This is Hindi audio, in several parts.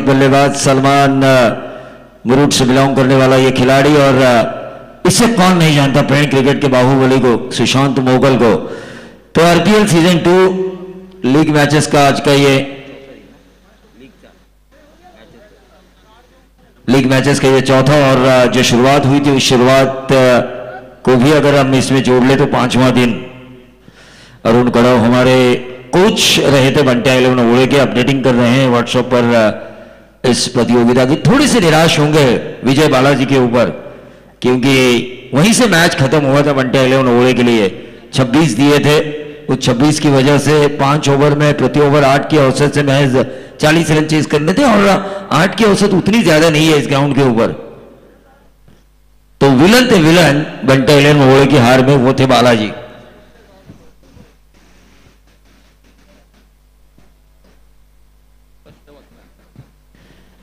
बल्लेबाज सलमान मुरुड से बिलोंग करने वाला ये खिलाड़ी, और इसे कौन नहीं जानता प्रेम क्रिकेट के बाहुबली को, सुशांत मोगल को। तो आरपीएल सीजन 2 लीग मैचेस का आज का ये लीग मैचेस का ये चौथा और जो शुरुआत हुई थी उस शुरुआत को भी अगर हम इसमें जोड़ ले तो 5वां दिन। अरुण कड़ाव हमारे कोच रहे थे बंटे 11 ओवर के, अपडेटिंग कर रहे हैं व्हाट्सएप पर इस प्रतियोगिता की। थोड़ी सी निराश होंगे विजय बालाजी के ऊपर, क्योंकि वहीं से मैच खत्म हुआ था बंटे 11 ओवर के लिए। 26 दिए थे, उस 26 की वजह से 5 ओवर में प्रति ओवर 8 की औसत से महज 40 रन चेज करने थे, और 8 की औसत उतनी ज्यादा नहीं है इस ग्राउंड के ऊपर। तो विलन थे विलन बंटे 11 ओवर की हार में, वो थे बालाजी।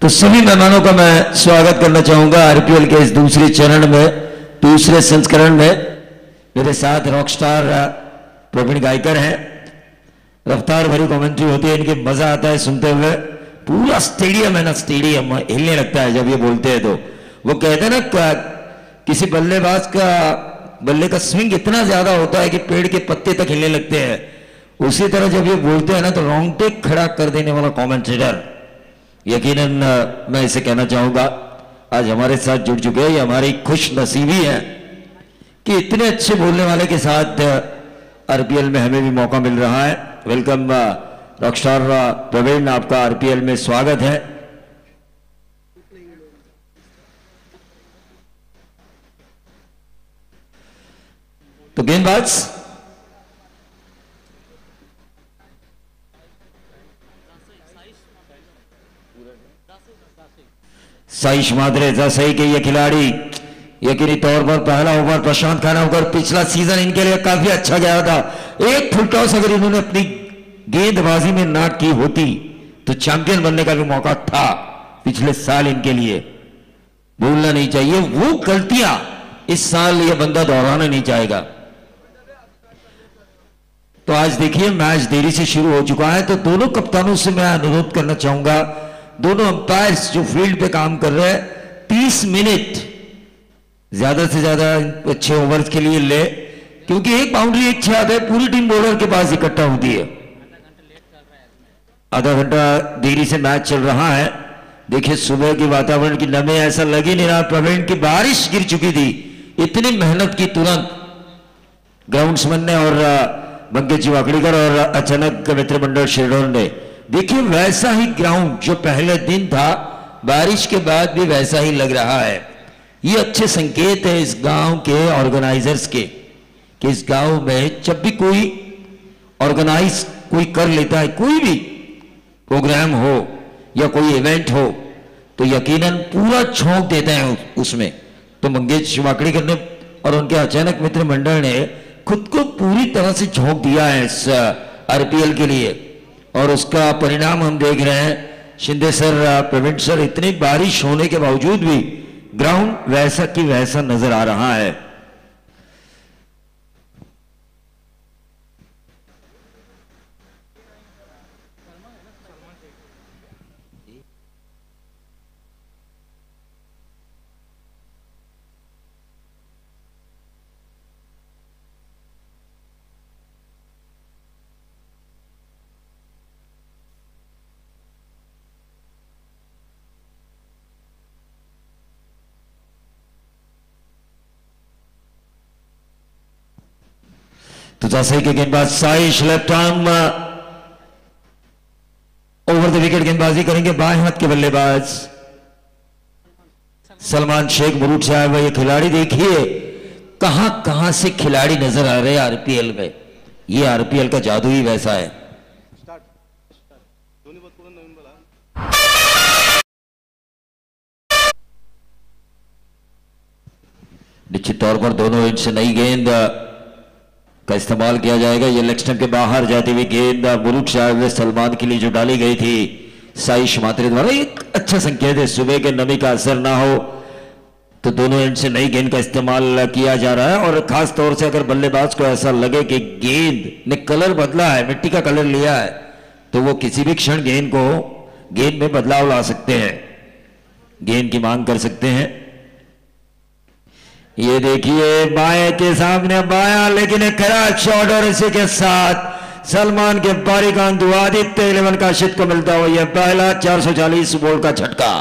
तो सभी मेहमानों का मैं स्वागत करना चाहूंगा आरपीएल के इस दूसरे चरण में, दूसरे संस्करण में। मेरे साथ रॉकस्टार प्रवीण गायकर हैं। रफ्तार भरी कमेंट्री होती है इनकी, मजा आता है सुनते हुए। पूरा स्टेडियम है ना, स्टेडियम हिलने लगता है जब ये बोलते हैं। तो वो कहते हैं ना, किसी बल्लेबाज का बल्ले का स्विंग इतना ज्यादा होता है कि पेड़ के पत्ते तक हिलने लगते हैं। उसी तरह जब ये बोलते हैं ना तो रोंगटे खड़ा कर देने वाला कमेंटेटर, यकीनन मैं इसे कहना चाहूंगा आज हमारे साथ जुड़ चुके हैं। ये हमारी खुश नसीबी है कि इतने अच्छे बोलने वाले के साथ आरपीएल में हमें भी मौका मिल रहा है। वेलकम रॉकस्टार प्रवीण, आपका आरपीएल में स्वागत है। तो गेंदबाज साइश माद्रे सही के ये खिलाड़ी यकीनी तौर पर पहला ओवर प्रशांत खानावकर, पिछला सीजन इनके लिए काफी अच्छा गया था। एक फुल टॉस अगर इन्होंने अपनी गेंदबाजी में ना की होती तो चैंपियन बनने का भी मौका था पिछले साल इनके लिए। भूलना नहीं चाहिए, वो गलतियां इस साल ये बंदा दोहराना नहीं चाहेगा। तो आज देखिए मैच देरी से शुरू हो चुका है, तो दोनों कप्तानों से मैं अनुरोध करना चाहूंगा, दोनों अंपायर्स जो फील्ड पे काम कर रहे हैं 30 मिनट ज्यादा से ज्यादा 6 ओवर्स के लिए ले, क्योंकि एक बाउंड्री एक छत है, पूरी टीम बॉलर के पास इकट्ठा होती है। आधा घंटा देरी से मैच चल रहा है। देखिए सुबह की वातावरण की नमी, ऐसा लगी नहीं रहा प्रवीण की बारिश गिर चुकी थी। इतनी मेहनत की तुरंत ग्राउंड्समैन ने और मंगेश वाकड़ीकर और अचानक मित्रमंडल शेरडोल ने। देखिए वैसा ही ग्राउंड जो पहले दिन था, बारिश के बाद भी वैसा ही लग रहा है। ये अच्छे संकेत है इस गांव के ऑर्गेनाइजर्स के, कि इस गांव में जब भी कोई ऑर्गेनाइज कोई कर लेता है, कोई भी प्रोग्राम हो या कोई इवेंट हो, तो यकीनन पूरा झोंक देते हैं उसमें। तो मंगेश वाकड़ीकर ने और उनके अचानक मित्र मंडल ने खुद को पूरी तरह से झोंक दिया है इस आरपीएल के लिए, और उसका परिणाम हम देख रहे हैं। शिंदे सर, प्रवीण सर, इतनी बारिश होने के बावजूद भी ग्राउंड वैसा की वैसा नजर आ रहा है। तो जैसे के गेंदबाज Saish left arm over the wicket गेंदबाजी करेंगे। बाएं हाथ के बल्लेबाज सलमान शेख मुरुड से आए हुए ये खिलाड़ी। देखिए कहां कहां से खिलाड़ी नजर आ रहे हैं आरपीएल में। ये आरपीएल का जादू ही वैसा है। निश्चित तौर पर दोनों एंड से नई गेंद का इस्तेमाल किया जाएगा। ये लेग स्टंप के बाहर जाती हुई गेंद मुरुड से आए हुए सलमान के लिए जो डाली गई थी साइश मात्रे द्वारा, एक अच्छा संकेत है। सुबह के नमी का असर ना हो तो दोनों एंड से नई गेंद का इस्तेमाल किया जा रहा है। और खास तौर से अगर बल्लेबाज को ऐसा लगे कि गेंद ने कलर बदला है, मिट्टी का कलर लिया है, तो वो किसी भी क्षण गेंद को गेंद में बदलाव ला सकते हैं, गेंद की मांग कर सकते हैं। ये देखिए बाएं के सामने बायां, लेकिन एक खराब शॉट और इसी के साथ सलमान के बारीकांत आदित्य 11 का शिट को मिलता हुआ यह पहला 440 बॉल का झटका।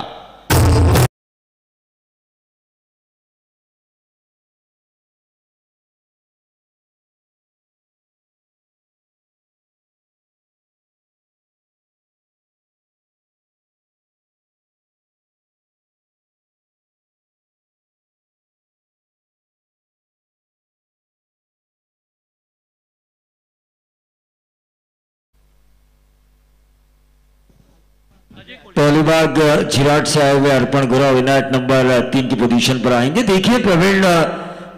पहली बाग झिराट से आए हुए अर्पण गुरा विनायक नंबर 3 की पोजीशन पर आएंगे। देखिए प्रवीण,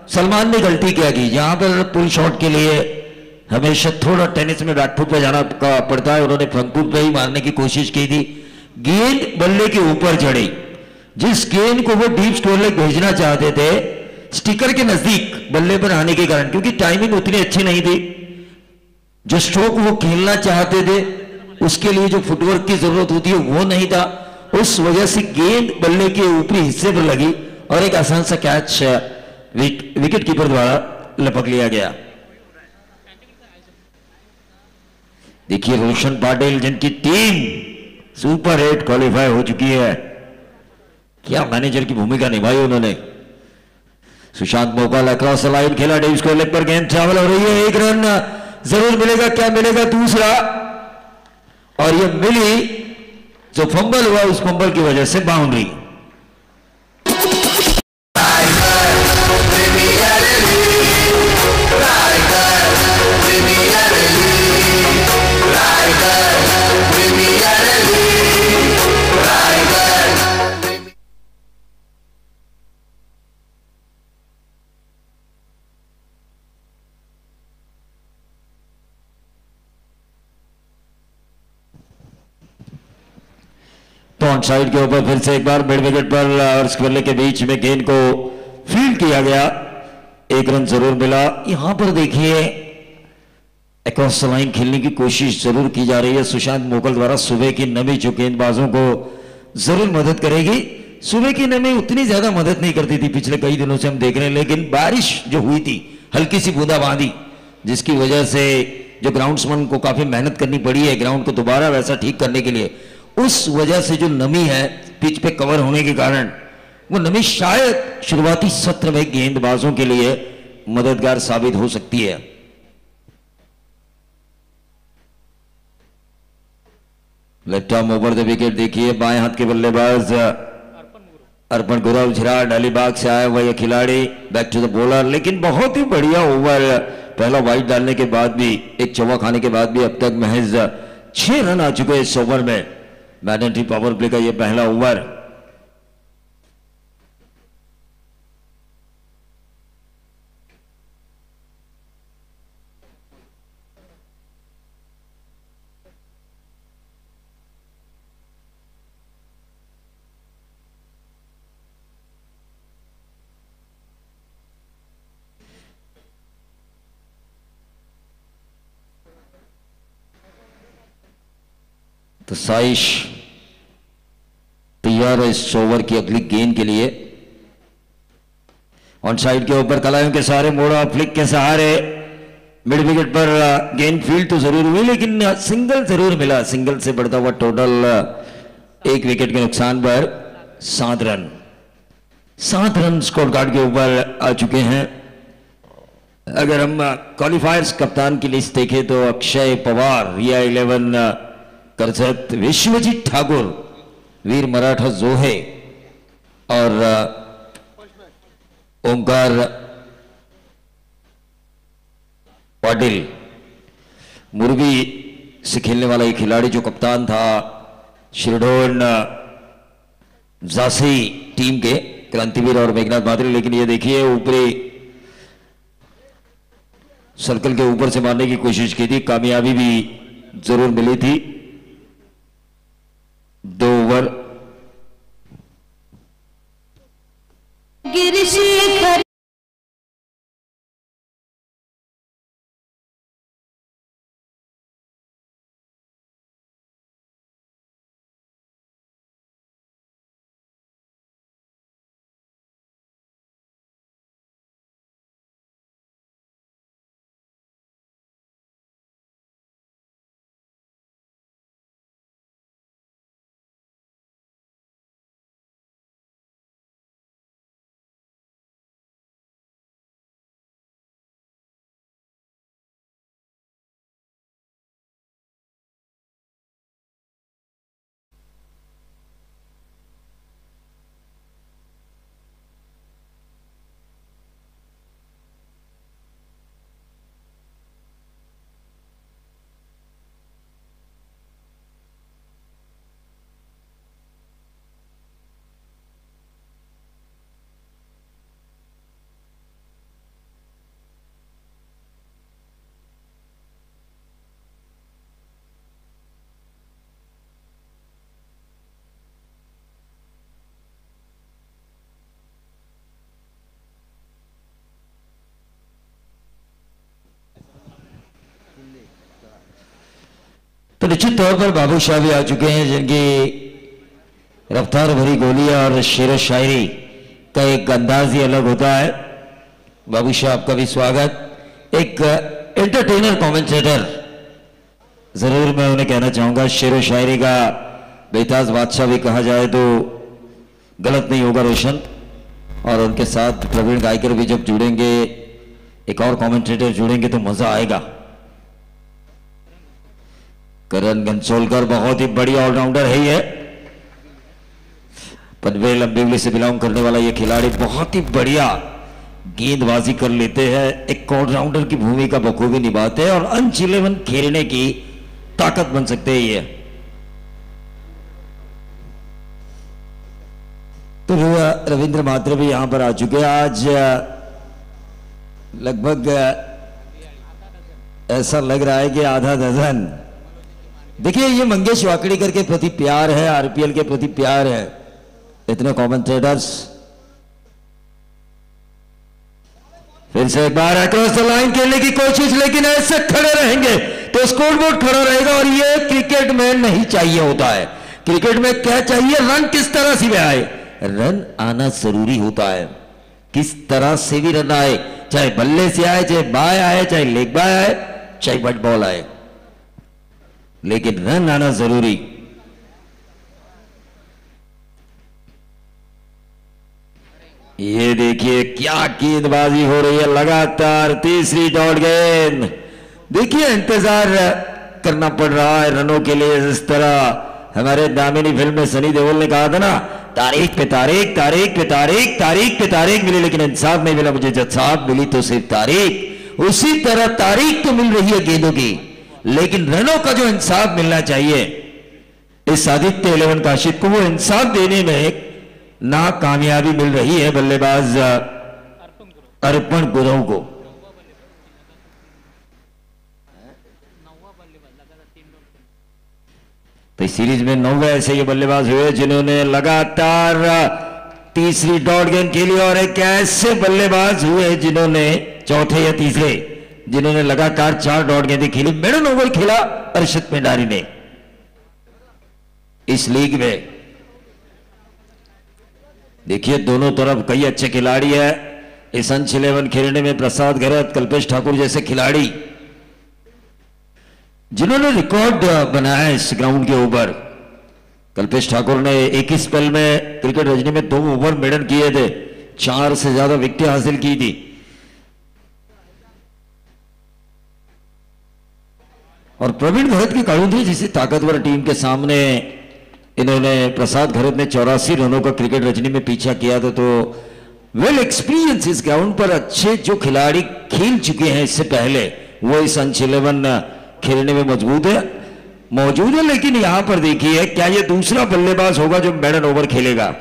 सलमान ने गलती क्या की, जहां पर पुल शॉट के लिए हमेशा थोड़ा टेनिस में बैकफुट पे जाना पड़ता है, उन्होंने फ्रंट फुट पे ही मारने की कोशिश की थी। गेंद बल्ले के ऊपर चढ़ी, जिस गेंद को वो डीप स्कोर लेग भेजना चाहते थे स्टिकर के नजदीक बल्ले पर आने के कारण, क्योंकि टाइमिंग उतनी अच्छी नहीं थी, जो स्ट्रोक वो खेलना चाहते थे उसके लिए जो फुटवर्क की जरूरत होती है वो नहीं था, उस वजह से गेंद बल्ले के ऊपरी हिस्से पर लगी और एक आसान सा कैच विकेट कीपर द्वारा लपक लिया गया। देखिए रोशन पाटिल, जिनकी टीम सुपर 8 क्वालिफाई हो चुकी है, क्या मैनेजर की भूमिका निभाई उन्होंने। सुशांत मोकाल अक्रॉस लाइन खेला, डेविस को लेग पर गेंद ट्रैवल हो रही है, एक रन जरूर मिलेगा, क्या मिलेगा दूसरा, और ये मिली, जो फंबल हुआ उस फंबल की वजह से बाउंड्री। तो ऑन साइड के ऊपर फिर से एक बार मिड विकेट पर और स्क्वेरले के बीच में गेंद को फील्ड किया गया, एक रन जरूर मिला। यहां पर देखिए अक्रॉस लाइन खेलने की कोशिश जरूर की जा रही है सुशांत मोकल द्वारा। सुबह की नमी जो गेंदबाजों को जरूर मदद करेगी, सुबह की नमी उतनी ज्यादा मदद नहीं करती थी पिछले कई दिनों से हम देख रहे हैं, लेकिन बारिश जो हुई थी हल्की सी बूंदाबांदी, जिसकी वजह से जो ग्राउंड्समैन को काफी मेहनत करनी पड़ी है ग्राउंड को दोबारा वैसा ठीक करने के लिए, उस वजह से जो नमी है पिच पे कवर होने के कारण, वो नमी शायद शुरुआती सत्र में गेंदबाजों के लिए मददगार साबित हो सकती है। Left arm over the wicket. देखिए बाएं हाथ के बल्लेबाज अर्पण गुरव झिराट अलीबाग से आया हुआ यह खिलाड़ी, बैक टू द बॉलर, लेकिन बहुत ही बढ़िया ओवर। पहला वाइड डालने के बाद भी, एक चौका खाने के बाद भी अब तक महज 6 रन आ चुके इस ओवर में। मैंडेटरी पावर प्ले का यह पहला ओवर। तो साइश तैयार है इस ओवर की अगली गेंद के लिए। ऑन साइड के ऊपर कलाइयों के सहारे, मोड़ा फ्लिक के सहारे मिड विकेट पर गेंद फील्ड तो जरूर हुई, लेकिन सिंगल जरूर मिला। सिंगल से बढ़ता हुआ टोटल 1 विकेट के नुकसान पर 7 रन। 7 रन स्कोर कार्ड के ऊपर आ चुके हैं। अगर हम क्वालिफायर्स कप्तान की लिस्ट देखें तो अक्षय पवार, रिया 11 करजत, विश्वजीत ठाकुर, वीर मराठा जोहे और ओंकार पाटिल। मुर्गी से खेलने वाला एक खिलाड़ी जो कप्तान था शिरडोन जासी टीम के, क्रांतिवीर और मेघनाथ भाद्री। लेकिन ये देखिए ऊपरी सर्कल के ऊपर से मारने की कोशिश की थी, कामयाबी भी जरूर मिली थी। 2 ओवर तो निश्चित तौर पर बाबू शाह भी आ चुके हैं, जिनकी रफ्तार भरी गोलियां और शेर शायरी का एक अंदाज ही अलग होता है। बाबू शाह आपका भी स्वागत। एक एंटरटेनर कमेंटेटर जरूर मैं उन्हें कहना चाहूंगा, शेर शायरी का बेताज बादशाह भी कहा जाए तो गलत नहीं होगा रोशन। और उनके साथ प्रवीण गायकर भी जब जुड़ेंगे, एक और कमेंटेटर जुड़ेंगे तो मजा आएगा। करण घनसोलकर बहुत ही बढ़िया ऑलराउंडर है ये, पनवेल अंबिवली से बिलोंग करने वाला ये खिलाड़ी बहुत ही बढ़िया गेंदबाजी कर लेते हैं, एक ऑलराउंडर की भूमिका बखूबी निभाते हैं और अंच 11 खेलने की ताकत बन सकते हैं ये। तो रविंद्र मात्रे भी यहां पर आ चुके हैं। आज लगभग ऐसा लग रहा है कि आधा दर्जन। देखिए ये मंगेश वाकड़ीकर के प्रति प्यार है, आरपीएल के प्रति प्यार है, इतने कमेंटेटर्स। फिर से एक बार अक्रॉस द लाइन खेलने की कोशिश, लेकिन ऐसे खड़े रहेंगे तो स्कोरबोर्ड खड़ा रहेगा और ये क्रिकेट में नहीं चाहिए होता है। क्रिकेट में क्या चाहिए, रन किस तरह से भी आए, रन आना जरूरी होता है। किस तरह से भी रन आए, चाहे बल्ले से आए, चाहे बाय आए, चाहे लेग बाय आए, चाहे व्हाइट बॉल आए, लेकिन रन आना जरूरी। ये देखिए क्या गेंदबाजी हो रही है, लगातार तीसरी डॉट गेंद। देखिए इंतजार करना पड़ रहा है रनों के लिए, जिस तरह हमारे दामिनी फिल्म में सनी देओल ने कहा था ना, तारीख पे तारीख, तारीख पे तारीख, तारीख पे तारीख मिली लेकिन इंसाफ नहीं मिला मुझे, जज साहब मिली तो सिर्फ तारीख। उसी तरह तारीख तो मिल रही है गेंदों की, लेकिन रनों का जो इंसाफ मिलना चाहिए, इस आदित्य 11 काशिद को वो इंसाफ देने में नाकामयाबी मिल रही है बल्लेबाज अर्पण गुरव को। तो इस सीरीज में 9 ऐसे ये बल्लेबाज हुए जिन्होंने लगातार तीसरी डॉट गेंद खेली, और एक ऐसे बल्लेबाज हुए जिन्होंने चौथे या तीसरे जिन्होंने लगातार 4 डॉट गेंदें खेली। मेडन ओवर खेला अर्शद पेंडारी ने इस लीग में। देखिए दोनों तरफ कई अच्छे खिलाड़ी है इस अंश 11 खेलने में। प्रसाद गहरत, कल्पेश ठाकुर जैसे खिलाड़ी जिन्होंने रिकॉर्ड बनाया इस ग्राउंड के ऊपर। कल्पेश ठाकुर ने एक ही स्पेल में क्रिकेट रजनी में 2 ओवर मेडन किए थे, 4 से ज्यादा विकेटें हासिल की थी। और प्रवीण भरत की काड़ूंधी जैसी ताकतवर टीम के सामने इन्होंने, प्रसाद घरत ने 84 रनों का क्रिकेट रजनी में पीछा किया था। तो वेल एक्सपीरियंस इस ग्राउंड पर अच्छे जो खिलाड़ी खेल चुके हैं इससे पहले, वो इस अंश 11 खेलने में मौजूद है। लेकिन यहां पर देखिए क्या ये दूसरा बल्लेबाज होगा जो मेडन ओवर खेलेगा।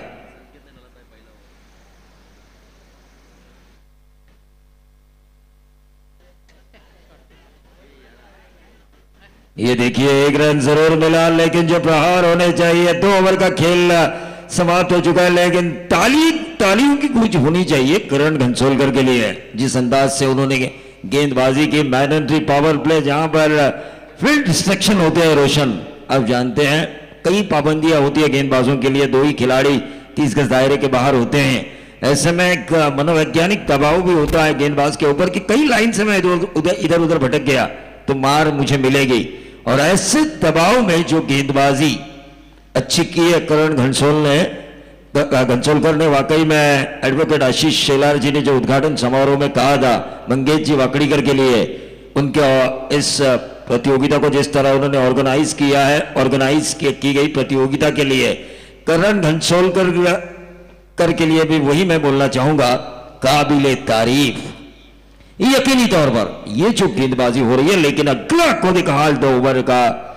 ये देखिए 1 रन जरूर मिला, लेकिन जो प्रहार होने चाहिए, 2 ओवर का खेल समाप्त हो चुका है, लेकिन तालियों की गूंज होनी चाहिए करण घनसोलकर के लिए, जिस अंदाज से उन्होंने गेंदबाजी की। मैंडेटरी पावर प्ले जहां पर फील्ड डिस्ट्रक्शन होते हैं रोशन, अब जानते हैं कई पाबंदियां होती है गेंदबाजों के लिए, 2 ही खिलाड़ी 30 गज दायरे के बाहर होते हैं। ऐसे में एक मनोवैज्ञानिक दबाव भी होता है गेंदबाज के ऊपर कि कई लाइन से मैं इधर उधर भटक गया तो मार मुझे मिलेगी। और ऐसे दबाव में जो गेंदबाजी अच्छी की है करण घनसोलकर ने, वाकई में एडवोकेट आशीष शेलार जी ने जो उद्घाटन समारोह में कहा था मंगेश जी वाकड़ीकर के लिए, उनके इस प्रतियोगिता को जिस तरह उन्होंने ऑर्गेनाइज किया है, ऑर्गेनाइज की गई प्रतियोगिता के लिए करण घनसोलकर के लिए भी वही मैं बोलना चाहूंगा, काबिले तारीफ। यकीनी तौर पर ये जो गेंदबाजी हो रही है, लेकिन अगला कोहली का हाल 2 ओवर का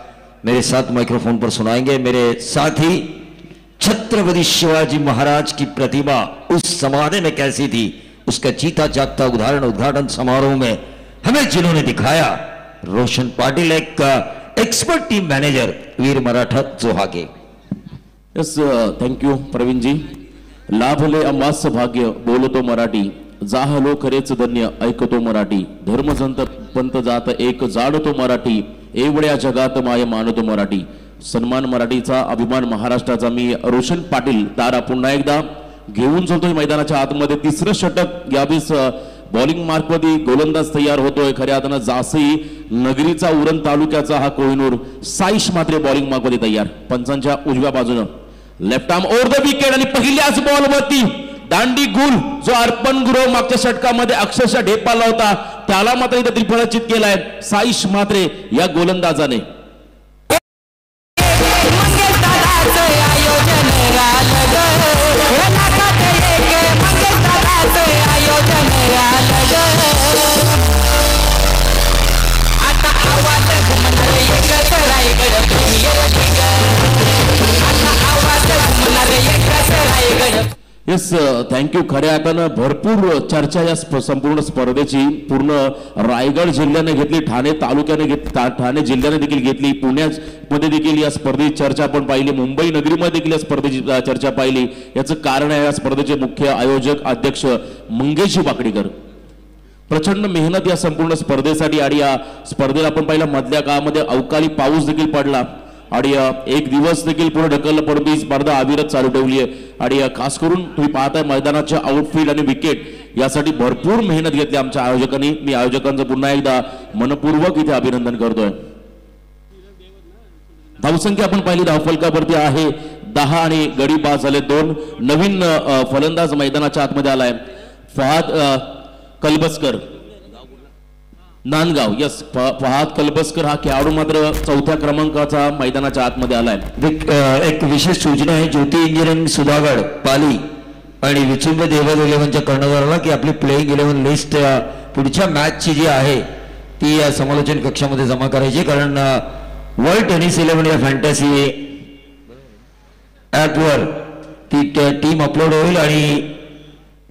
मेरे साथ माइक्रोफोन पर सुनाएंगे मेरे साथी। छत्रपति शिवाजी महाराज की प्रतिमा उस समाधि में कैसी थी, उसका जीता जागता उदाहरण उद्घाटन समारोह में हमें जिन्होंने दिखाया, रोशन पाटिल, एक expert team manager Veer Maratha जोहागे। Yes, thank you Praveen ji. लाभले अमास्य भाग्य, बोलतो मराठी, जाहलो खरेच धन्य, ऐकतो मराठी, धर्मसंत पंत जात एक, जाडतो मराठी, एवढ्या जगात माय मानतो मराठी, सन्मान मराठीचा, अभिमान महाराष्ट्राचा. मी रोशन पाटील तारा पुन्हा एकदा घेऊन चलतोय मैदानाच्या आतमध्ये. तिसरं षटक यावेळेस बॉलिंग मार्कमध्ये गोलंदाज तयार होतोय. खऱ्या अर्थानं जासई नगरीचा, उरण तालुक्याचा हा कोहिनूर साईश मात्र बॉलिंग मार्कमध्ये तयार. पंचांच्या उजव्या बाजूनं left arm over the wicket आणि पहिल्याच बॉलवरती दांडी गुल जो अर्पण गुरव मागच्या षटकामध्ये अक्षरशः ढेपाला होता त्याला मात्र इथे त्रिफळाचित केलाय साईश मात्रे या गोलंदाजाने. Yes, thank you. खऱ्या अर्थानं भरपूर चर्चा या संपूर्ण स्पर्धेची पूर्ण रायगड जिल्ह्याने घेतली, ठाणे तालुक्याने घेतली, ठाणे जिल्ह्याने देखील घेतली, पुण्यामध्ये देखील या स्पर्धेची चर्चा आपण पाहिली, मुंबई नगरीमध्ये देखील या स्पर्धेची चर्चा पाहिली. याचं कारण आहे या स्पर्धेचे मुख्य आयोजक अध्यक्ष मंगेशजी बाकडीकर. प्रचंड मेहनत या संपूर्ण स्पर्धेसाठी आणि या स्पर्धेला आपण पाहिलं मधल्या काळामध्ये अवकाळी पाऊस देखील पडला आणि एक दिवस देखील पुढे ढकललं पडून ही स्पर्धा अविरत चालू ठेवली आहे. आणि खास करून तुम्ही पाहताय मैदानाच्या आउटफील्ड आणि विकेट यासाठी भरपूर मेहनत घेतली आमच्या आयोजकांनी. मी आयोजकांचं पुन्हा एकदा मनपूर्वक इथे अभिनंदन करतोय. धावसंख्या आपण पाहिली धावफलकावरती आहे 10 आणि गडी बाद झाले 2. नवीन फलंदाज मैदानाच्या आतमध्ये आलाय फहाद कलबसकर नांदगाव. यस, फहाद कलबसकर हा खेळाडू मात्र 4थ्या क्रमांकाचा मैदानाच्या आतमध्ये आलाय. एक विशेष सूचना आहे ज्योती इंजिनिअरिंग सुधागड पाली आणि विचुंब देवल 11च्या कर्णधाराला की आपली प्लेइंग 11 लिस्ट पुढच्या मॅचची जी आहे ती या समालोचन कक्षामध्ये जमा करायची, कारण वर्ल्ड टेनिस 11 या फॅन्टॅसी ॲपवर ती टीम अपलोड होईल आणि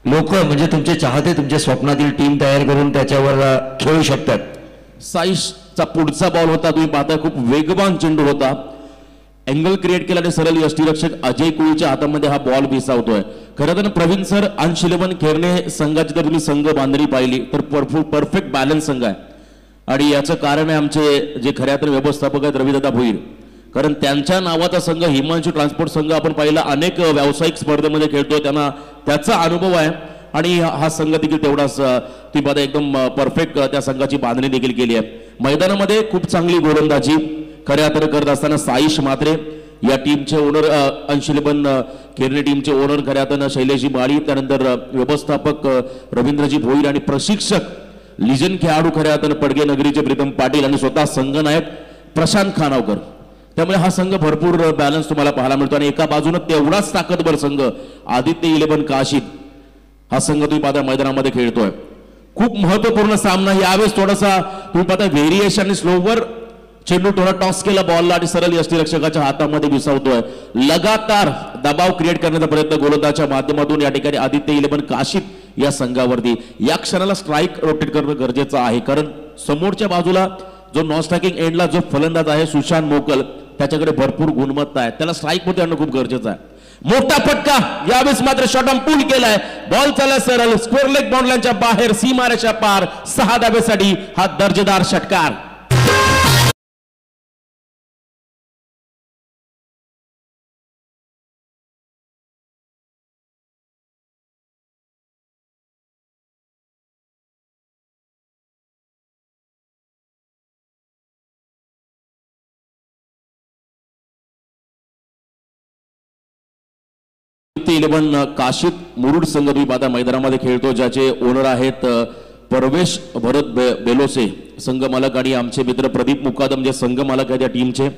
लोक म्हणजे तुमचे चाहते तुमच्या स्वप्नातील टीम तयार करून त्याच्यावर खेळू शकतात. साईशचा पुढचा बॉल होता, तुम्ही पाहताय खूप वेगवान चेंडू होता, अँगल क्रिएट केला आणि सरळ यष्टीरक्षक अजय कुळच्या हातामध्ये हा बॉल विसावतोय. खरं तर प्रवीण सर अंश 11 खेळणे संघाची जर तुम्ही संघ बांधणी पाहिली तर परफेक्ट बॅलन्स संघ आहे आणि याचं कारण आहे आमचे जे खऱ्या तर व्यवस्थापक आहेत रविदादा भोईर. कारण त्यांच्या नावाचा संघ हिमांशू ट्रान्सपोर्ट संघ आपण पाहिला अनेक व्यावसायिक स्पर्धेमध्ये खेळतोय, त्यांना त्याचा अनुभव आहे आणि हा संघ देखील तेवढाच ती बाधा एकदम परफेक्ट त्या संघाची बांधणी देखील केली आहे. मैदानामध्ये खूप चांगली गोलंदाजी खऱ्या अर्थानं करत असताना साईश मात्रे या टीमचे ओनर, अंश 11 खेळणे टीमचे ओनर खऱ्या अर्थानं शैलेशजी माळी, त्यानंतर व्यवस्थापक रवींद्रजी भोईर आणि प्रशिक्षक लिजन खेळाडू खऱ्या अर्थानं पडगे नगरीचे प्रीतम पाटील आणि स्वतः संघनायक प्रशांत खानावकर. त्यामुळे हा संघ भरपूर बॅलन्स तुम्हाला पाहायला मिळतो आणि एका बाजूने तेवढाच ताकदवर संघ आदित्य 11 काशीद हा संघ तुम्ही पाहता मैदानामध्ये खेळतोय. खूप महत्वपूर्ण सामना यावेळेस थोडासा तुम्ही पाहता व्हेरिएशन स्लोवर चेंडू थोडा टॉस केला बॉलला आणि सरळ यष्टीरक्षकाच्या हातामध्ये विसावतोय. लगातार दबाव क्रिएट करण्याचा प्रयत्न गोलंदाजाच्या माध्यमातून या ठिकाणी आदित्य 11 काशीद या संघावरती. या क्षणाला स्ट्राईक रोटेट करणं गरजेचं आहे, कारण समोरच्या बाजूला जो नॉन स्ट्रायकिंग एंडला जो फलंदाज आहे सुशांत मोकल त्याच्याकडे भरपूर गुणवत्ता आहे, त्याला स्ट्राईक मध्ये आणणं खूप गरजेचं आहे. मोठा फटका यावेळेस मात्र शॉट ऑन पूल केलाय, बॉल चालला सरळ स्क्वेअर लेग बाउंड्रीच्या बाहेर सीमारेषा पार 6 धाब्यासाठी हा दर्जेदार षटकार. आदित्य 11 काशीद मुरुड संघ तुम्ही पाहता मैदानामध्ये खेळतो, ज्याचे ओनर आहेत परवेश भरत बेलोसे संघ मालक आणि आमचे मित्र प्रदीप मुकादम जे संघ मालक आहेत या टीमचे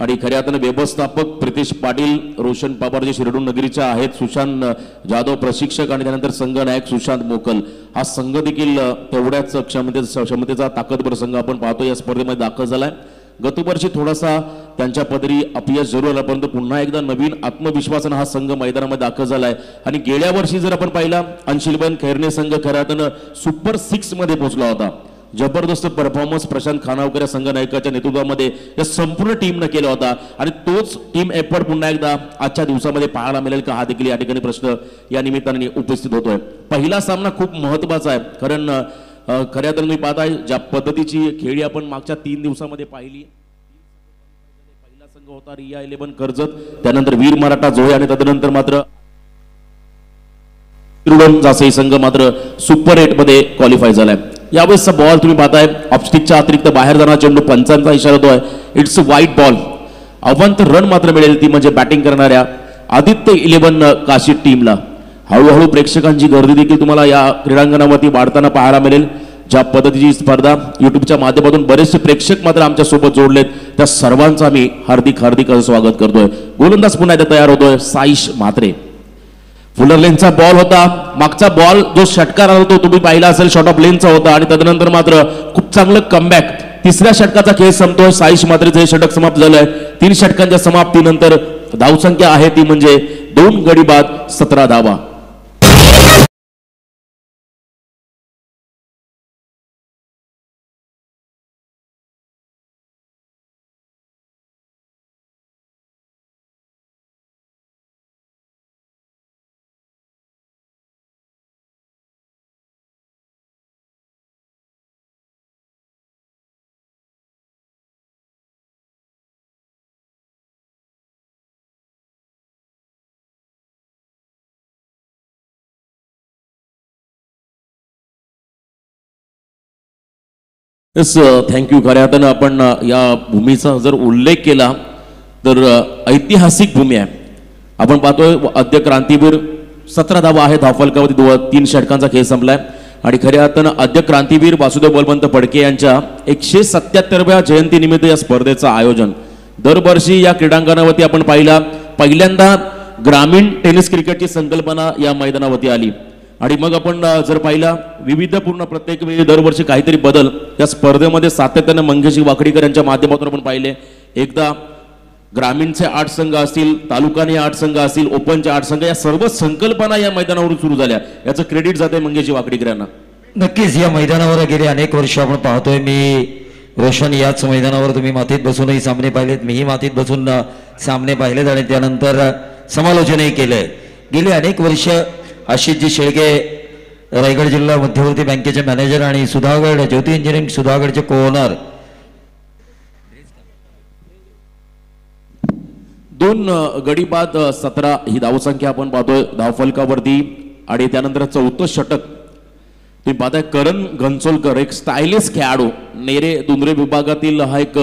आणि खऱ्या अर्थानं व्यवस्थापक प्रितेश पाटील, रोशन पापड जे शिरडून नगरीच्या आहेत, सुशांत जाधव प्रशिक्षक आणि त्यानंतर संघ नायक सुशांत मोकल. हा संघ देखील तेवढ्याच क्षमतेचा ताकदवर संघ आपण पाहतो या स्पर्धेमध्ये दाखल झालाय. गतवर्षी थोडासा त्यांच्या पदरी अपयश जरूर आला, परंतु पुन्हा एकदा नवीन आत्मविश्वासाने हा संघ मैदानामध्ये दाखल झालाय. आणि गेल्या वर्षी जर आपण पाहिला अंश 11 खेळणे संघ खऱ्या अर्थानं सुपर 6 मध्ये पोहोचला होता. जबरदस्त परफॉर्मन्स प्रशांत खानावकर या संघ नायकाच्या नेतृत्वामध्ये या संपूर्ण टीमने केला होता आणि तोच टीम एफर्ट पुन्हा एकदा आजच्या दिवसामध्ये पाहायला मिळेल का, हा देखील या ठिकाणी प्रश्न या निमित्ताने उपस्थित होतोय. पहिला सामना खूप महत्वाचा आहे, कारण खऱ्या अर्थानं मी पाहताय ज्या पद्धतीची खेळी आपण मागच्या 3 दिवसामध्ये पाहिली संघ होता रिया 11 कर्जत, त्यानंतर वीर मराठा जोहे आणि तदनंतर मात्र जासई संघ मात्र सुपर 8 मध्ये क्वालिफाय झालाय. यावेळेसचा बॉल तुम्ही पाहताय ऑफस्टिकच्या अतिरिक्त बाहेर जाणारा चेंडू, पंचांचा इशारा होतोय. It's a white ball. Avant run मात्र मिळेल, ती म्हणजे बॅटिंग करणाऱ्या आदित्य 11 काशी टीमला. हळूहळू प्रेक्षकांची गर्दी देखील तुम्हाला या क्रीडांगणावरती वाढताना पाहायला मिळेल. ज्या पद्धतीची स्पर्धा युट्यूबच्या माध्यमातून बरेचसे प्रेक्षक मात्र आमच्या सोबत जोडलेत, त्या सर्वांचं आम्ही हार्दिक हार्दिक स्वागत करतोय. गोलंदाज पुन्हा एकदा तयार होतोय साईश म्हात्रे. फुलर लेनचा बॉल होता. मागचा बॉल जो षटकार आला तो तुम्ही पाहिला असेल, शॉर्ट ऑफ लेनचा होता आणि तदनंतर मात्र खूप चांगलं कमबॅक. तिसऱ्या षटकाचा खेळ संपतोय. साईश म्हात्रेचं हे षटक समाप्त झालंय. 3 षटकांच्या समाप्तीनंतर धावसंख्या आहे ती म्हणजे 2 गडी बाद 17 धावा. Yes, thank you. खऱ्या अर्थानं आपण या भूमीचा जर उल्लेख केला तर ऐतिहासिक भूमी आहे. आपण पाहतोय आद्य क्रांतीवीर 17 धावा आहे धावफलकावरती. 3 षटकांचा खेळ संपलाय आणि खऱ्या अर्थानं आद्य क्रांतीवीर वासुदेव बळवंत फडके यांच्या 177व्या जयंतीनिमित्त या स्पर्धेचं आयोजन. दरवर्षी या क्रीडांगणावरती आपण पहिल्यांदा ग्रामीण टेनिस क्रिकेटची संकल्पना या मैदानावरती आली आणि मग आपण जर पाहिला विविधपूर्ण प्रत्येक वेळी दरवर्षी काहीतरी बदल या स्पर्धेमध्ये सातत्यानं मंगेशी वाकडीकर यांच्या माध्यमातून आपण पाहिले. एकदा ग्रामीणचे 8 संघ असतील, तालुकाने 8 संघ असतील, ओपनचे 8 संघ, या सर्व संकल्पना या मैदानावरून सुरू झाल्या. याचं क्रेडिट जाते मंगेशी वाकडीकर यांना. नक्कीच या मैदानावर गेले अनेक वर्ष आपण पाहतोय. मी रोशन याच मैदानावर तुम्ही मातीत बसूनही सामने पाहिलेत, मीही मातीत बसून सामने पाहिलेत आणि त्यानंतर समालोचनही केलंय. गेली अनेक वर्ष आशिषजी शेळके रायगड जिल्हा मध्यवर्ती बँकेचे मॅनेजर आणि सुधागड ज्योती इंजिनिअरिंग सुधागडचे कोओनर. 2 गडी बाद 17 ही धावसंख्या आपण पाहतोय धावफलकावरती आणि त्यानंतर 4थं षटक तुम्ही पाहताय. करण घनसोलकर एक स्टायलिश खेळाडू, नेरे दुंदरे विभागातील हा एक